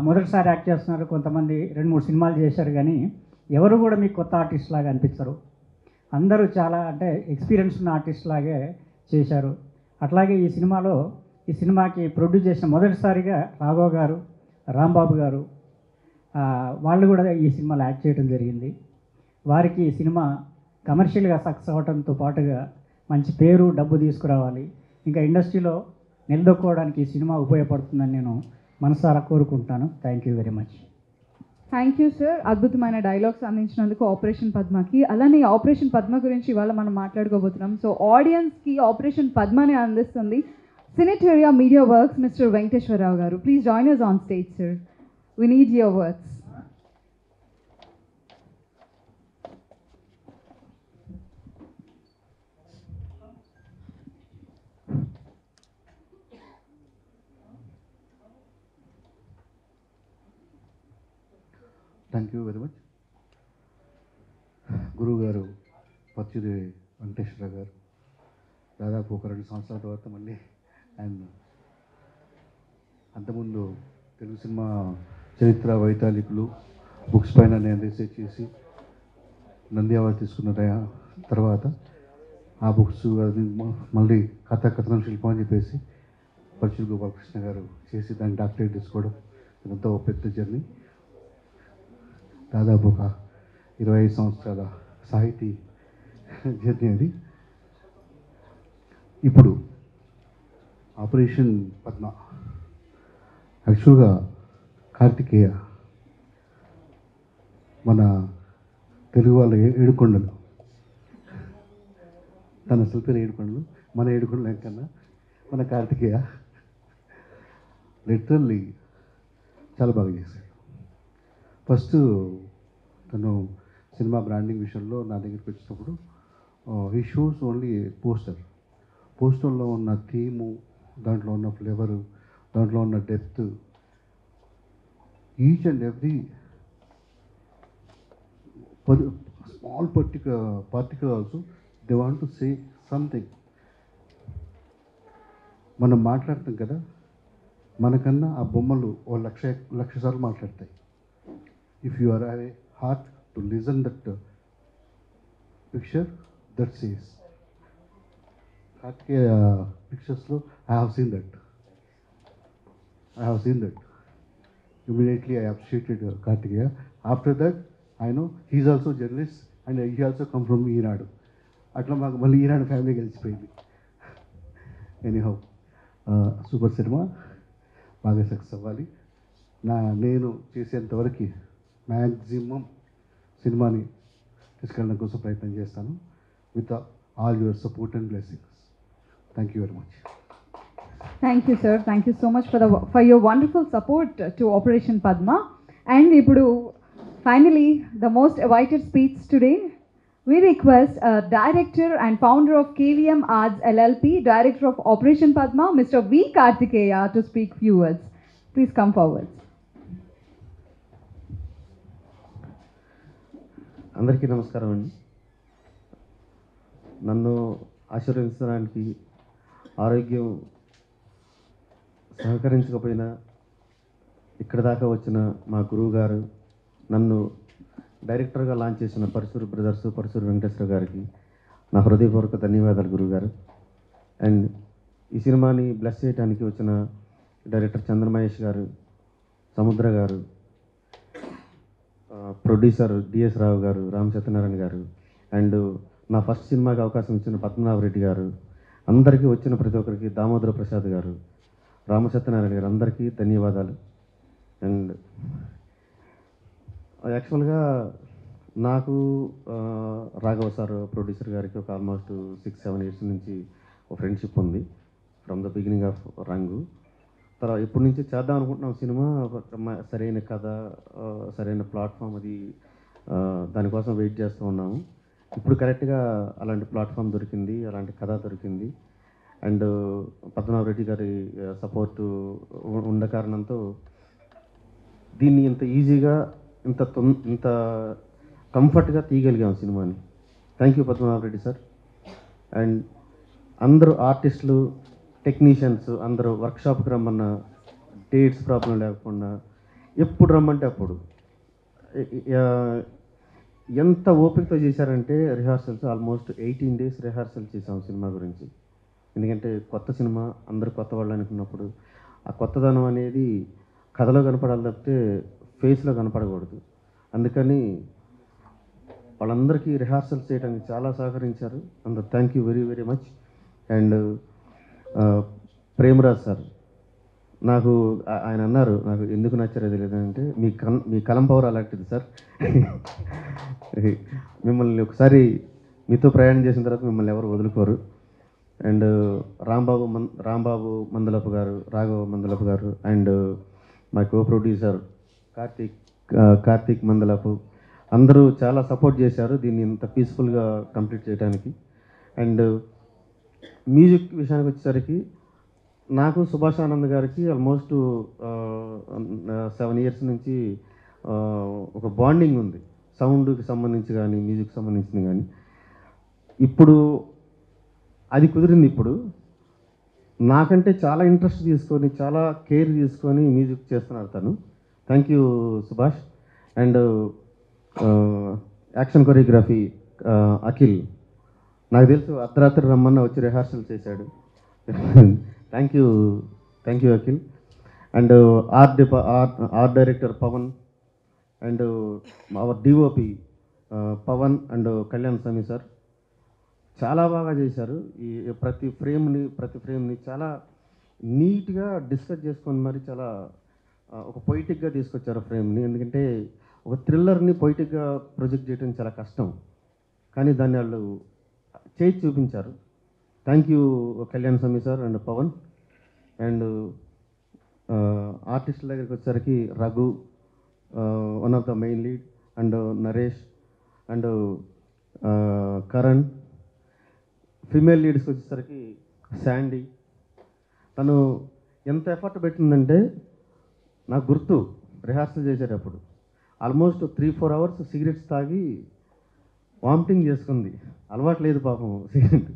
మొదటిసారి యాక్ట్ చేస్తున్నారు, కొంతమంది 2-3 సినిమాలు చేశారు, కానీ ఎవరు కూడా మీకు కొత్త ఆర్టిస్ట్ లాగా అనిపించరు. అందరూ చాలా అంటే ఎక్స్పీరియన్స్ ఉన్న ఆర్టిస్ట్ లాగే చేశారు. అట్లాగే ఈ సినిమాకి ప్రొడ్యూస్ చేసిన మొదటిసారిగా రాఘవ్ గారు, రాంబాబు గారు వాళ్ళు కూడా ఈ సినిమాలో యాక్ట్ చేయడం జరిగింది. వారికి ఈ సినిమా కమర్షియల్గా సక్సెస్ అవ్వడంతో పాటుగా మంచి పేరు, డబ్బు తీసుకురావాలి, ఇంకా ఇండస్ట్రీలో నిలదొక్కోవడానికి ఈ సినిమా ఉపయోగపడుతుందని నేను మనసారా కోరుకుంటాను. Thank you very much. Thank you sir, అద్భుతమైన డైలాగ్స్ అందించినందుకు ఆపరేషన్ పద్మకి. అలానే ఆపరేషన్ పద్మ గురించి ఇవాళ మనం మాట్లాడుకోబోతున్నాం. సో ఆడియన్స్కి ఆపరేషన్ పద్మని అందిస్తుంది సినిటేరియా మీడియా వర్క్స్ మిస్టర్ వెంకటేశ్వరరావు గారు. Please join us on stage sir. We need your words. Thank you very much. గురువు గారు పచ్చూరి వెంకటేశ్వర గారు దాదాపు ఒక 2 సంవత్సరాల తర్వాత మళ్ళీ ఆయన అంతకుముందు తెలుగు సినిమా చరిత్ర వైతాళికులు బుక్స్ పైన నేను రీసెర్చ్ చేసి నంది అవార్డు తీసుకున్న తర్వాత ఆ బుక్స్ అది మళ్ళీ కథనం శిల్పం అని చెప్పేసి పరచూరి గోపాలకృష్ణ గారు చేసి దాన్ని డాక్టరేట్ తీసుకోవడం ఇదంతా ఒక పెద్ద జర్నీ. దాదాపు ఒక 25 సంవత్సరాల సాహితీ జర్నీ అది. ఇప్పుడు ఆపరేషన్ పద్మ యాక్చువల్గా కార్తికేయ మన తెలుగు వాళ్ళ ఏడుకొండలు, తన అసలు పేరు ఏడుకొండలు, మన ఏడుకొండలు ఎంకన్నా మన కార్తికేయ లిటరల్లీ చాలా బాగా చేశాడు. ఫస్ట్ తను సినిమా బ్రాండింగ్ విషయంలో నా దగ్గరికి వచ్చినప్పుడు ఈ షోస్ ఓన్లీ పోస్టర్లో ఉన్న థీము, దాంట్లో ఉన్న ఫ్లేవరు, దాంట్లో ఉన్న depth, each and every small particle also they want to say something. మనం మాట్లాడతాం కదా, మనకన్నా ఆ బొమ్మలు ఓ లక్ష సార్లు మాట్లాడతాయి. If you are have a heart to listen that picture that says. Karthikeya పిక్చర్స్లో I have seen that. Immediately I appreciated Kartikeya. After that, I know he's also journalist and he also come from ఈనాడు. అట్లా మాకు మళ్ళీ ఈనాడు family కలిసిపోయింది. Anyhow super cinema బాగా success అవ్వాలి. నేను చేసేంతవరకు maximum సినిమాని తీసుకెళ్ళడం కోసం ప్రయత్నం చేస్తాను. With all your support and blessings. Thank you very much. Thank you, sir. Thank you so much for your wonderful support to Operation Padma. And ipudu finally the most awaited speech today. We request director and founder of KVM Arts LLP, director of Operation Padma, Mr. V. Kartikeya, to speak few words. Please come forward. అందరికీ నమస్కారం అండి. నన్ను ఆశీర్వదించడానికి ఆరోగ్యం సహకరించకపోయినా ఇక్కడ దాకా వచ్చిన మా గురువు గారు, నన్ను డైరెక్టర్గా లాంచ్ చేసిన పరచూరి బ్రదర్స్, పరచూరి వెంకటేశ్వర గారికి నా హృదయపూర్వక ధన్యవాదాలు గురువుగారు. అండ్ ఈ సినిమాని బ్లెస్ చేయడానికి వచ్చిన డైరెక్టర్ చంద్రమహేష్ గారు, సముద్ర గారు, ప్రొడ్యూసర్ డిఎస్ రావు గారు, రామ్ సత్యనారాయణ గారు, అండ్ నా ఫస్ట్ సినిమాకి అవకాశం ఇచ్చిన పద్మనాభరెడ్డి గారు, అందరికీ వచ్చిన ప్రతి ఒక్కరికి, దామోదర ప్రసాద్ గారు, రామ సత్యనారాయణ గారు, అందరికీ ధన్యవాదాలు. అండ్ యాక్చువల్గా నాకు రాఘవ సార్ ప్రొడ్యూసర్ గారికి ఒక ఆల్మోస్ట్ 6-7 years నుంచి ఒక ఫ్రెండ్షిప్ ఉంది ఫ్రమ్ ద బిగినింగ్ ఆఫ్ రంగు. తర్వాత ఇప్పటి నుంచి చేద్దాం అనుకుంటున్నాం సినిమా, సరైన కథ, సరైన ప్లాట్ఫామ్, అది దానికోసం వెయిట్ చేస్తూ ఉన్నాము. ఇప్పుడు కరెక్ట్గా అలాంటి ప్లాట్ఫామ్ దొరికింది, అలాంటి కథ దొరికింది. అండ్ పద్మనాభరెడ్డి గారి సపోర్టు ఉన్న కారణంతో దీన్ని ఇంత ఈజీగా, ఇంత కంఫర్ట్గా తీయగలిగాం సినిమాని. Thank you Padmanabha Reddy sir. And అందరూ ఆర్టిస్టులు, టెక్నీషియన్స్ అందరూ వర్క్షాప్కి రమ్మన్న, డేట్స్ ప్రాబ్లం లేకుండా ఎప్పుడు రమ్మంటే అప్పుడు, ఎంత ఓపికతో చేశారంటే రిహార్సల్స్ ఆల్మోస్ట్ 18 days రిహార్సల్ చేసాం సినిమా గురించి. ఎందుకంటే కొత్త సినిమా, అందరూ కొత్త వాళ్ళు అనుకున్నప్పుడు ఆ కొత్తదనం అనేది కథలో కనపడాలి తప్పితే ఫేస్లో కనపడకూడదు. అందుకని వాళ్ళందరికీ రిహార్సల్స్ చేయడానికి చాలా సహకరించారు. అందరు thank you very very much. And Premraj sir, నాకు ఆయన అన్నారు, నాకు ఎందుకు నచ్చారో తెలియదంటే మీ కలం పవర్ అలాంటిది సార్. మిమ్మల్ని ఒకసారి మీతో ప్రయాణం చేసిన తర్వాత మిమ్మల్ని ఎవరు వదులుకోరు. అండ్ రాంబాబు మందలపు గారు, రాఘవ మందలపు గారు, అండ్ మా కో ప్రొడ్యూసర్ కార్తీక్ మందలపు, అందరూ చాలా సపోర్ట్ చేశారు దీన్ని ఇంత పీస్ఫుల్గా కంప్లీట్ చేయడానికి. అండ్ మ్యూజిక్ విషయానికి వచ్చేసరికి నాకు సుభాష్ ఆనంద్ గారికి ఆల్మోస్ట్ 7 years నుంచి ఒక బాండింగ్ ఉంది, సౌండ్కి సంబంధించి కానీ మ్యూజిక్ సంబంధించింది కానీ. ఇప్పుడు అది కుదిరింది. ఇప్పుడు నాకంటే చాలా ఇంట్రెస్ట్ తీసుకొని చాలా కేర్ తీసుకొని మ్యూజిక్ చేస్తున్నాడు తను. Thank you Subhash. And action choreography Akhil, నాకు తెలుసు అర్ధరాత్రి రమ్మన్న వచ్చి రిహార్సల్ చేశాడు. Thank you Akhil. And art director Pavan and our DOP Pavan and Kalyan Swamy sir చాలా బాగా చేశారు. ఈ ప్రతి ఫ్రేమ్ని చాలా నీట్గా డిస్కస్ చేసుకొని మరి చాలా ఒక పొయిటిక్గా తీసుకొచ్చారు ఫ్రేమ్ని. ఎందుకంటే ఒక థ్రిల్లర్ని పొయిటిక్గా ప్రొజెక్ట్ చేయడం చాలా కష్టం, కానీ దాన్ని వాళ్ళు చేసి చూపించారు. Thank you Kalyan Swamy sir and Pavan. And ఆర్టిస్టుల దగ్గరికి వచ్చేసరికి Raghu one of the main lead, and Naresh and Karan. Female లీడ్స్కి వచ్చేసరికి శాండీ. తను ఎంత ఎఫర్ట్ పెట్టిందంటే నాకు గుర్తు రిహార్సల్ చేసేటప్పుడు ఆల్మోస్ట్ 3-4 అవర్స్ సిగరెట్స్ తాగి వామిటింగ్ చేసుకుంది. అలవాటు లేదు పాపం సిగరెట్,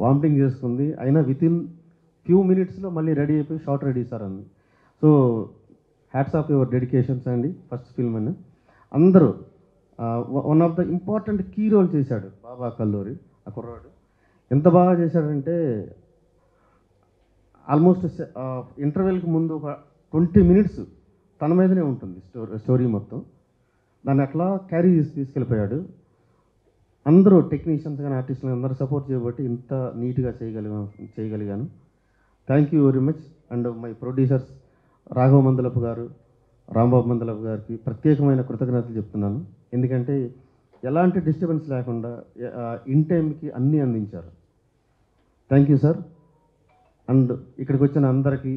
వామిటింగ్ చేసుకుంది. అయినా వితిన్ ఫ్యూ మినిట్స్లో మళ్ళీ రెడీ అయిపోయి షార్ట్ రెడీ సార్ అంది. So hats off your dedications అండి. ఫస్ట్ ఫిల్మ్ అని అందరూ one of the important key role చేశాడు బాబా కల్లూరి. ఆ కుర్రాడు ఎంత బాగా చేశాడంటే ఆల్మోస్ట్ ఇంటర్వెల్కి ముందు ఒక 20 మినిట్స్ తన మీదనే ఉంటుంది స్టోరీ మొత్తం. దాన్ని అట్లా క్యారీ తీసుకెళ్ళిపోయాడు. అందరూ టెక్నీషియన్స్ కానీ ఆర్టిస్టులు అందరూ సపోర్ట్ చేయబట్టి ఇంత నీట్గా చేయగలిగాను. Thank you very much. And my producers Raghava Mandalapu గారు, రాంబాబు మందలపు గారికి ప్రత్యేకమైన కృతజ్ఞతలు చెప్తున్నాను. ఎందుకంటే ఎలాంటి డిస్టర్బెన్స్ లేకుండా ఇన్ టైంకి అన్నీ అందించారు. Thank you sir. అండ్ ఇక్కడికి వచ్చిన అందరికీ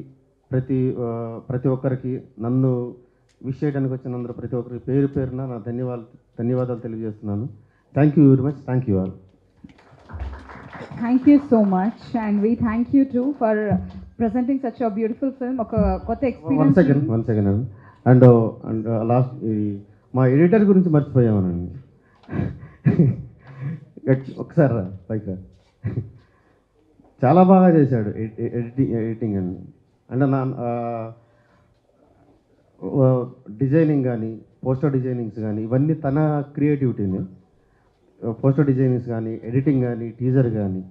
ప్రతి ఒక్కరికి నన్ను విష్ చేయడానికి వచ్చిన అందరూ ప్రతి ఒక్కరికి పేరు పేరున నా ధన్యవాదాలు తెలియజేస్తున్నాను. Thank you very much. Thank you all. Thank you so much, and we thank you too for presenting such a beautiful film. ఒక కొత్త experience. One second and last మా ఎడిటర్ గురించి మర్చిపోయామనండి. ఒకసారి రా పైకి రా. చాలా బాగా చేశాడు ఎడిటింగ్ అండి. అంటే నా డిజైనింగ్ కానీ పోస్టర్ డిజైనింగ్స్ కానీ ఇవన్నీ తన క్రియేటివిటీని. పోస్టర్ డిజైనింగ్స్ కానీ ఎడిటింగ్ కానీ టీజర్ కానీ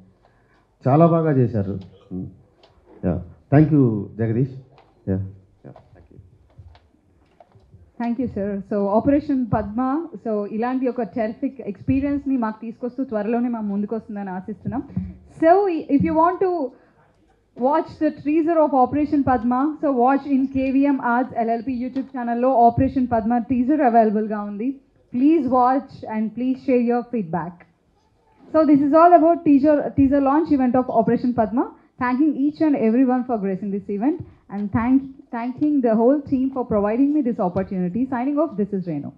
చాలా బాగా చేశారు. Yeah thank you Jagadish. Yeah thank you sir. So operation Padma, so ఇలాంటి ఒక టెరిఫిక్ ఎక్స్పీరియన్స్ని మాకు తీసుకొస్తూ త్వరలోనే మా ముందుకు వస్తుందని ఆశిస్తున్నాం. So if you want to watch the teaser of Operation Padma, so watch in KVM Arts LLP YouTube channel lo Operation Padma teaser available ga undi. Please watch and please share your feedback. So this is all about teaser launch event of Operation Padma. Thanking each and everyone for gracing this event, and thanking the whole team for providing me this opportunity. Signing off, this is Renu.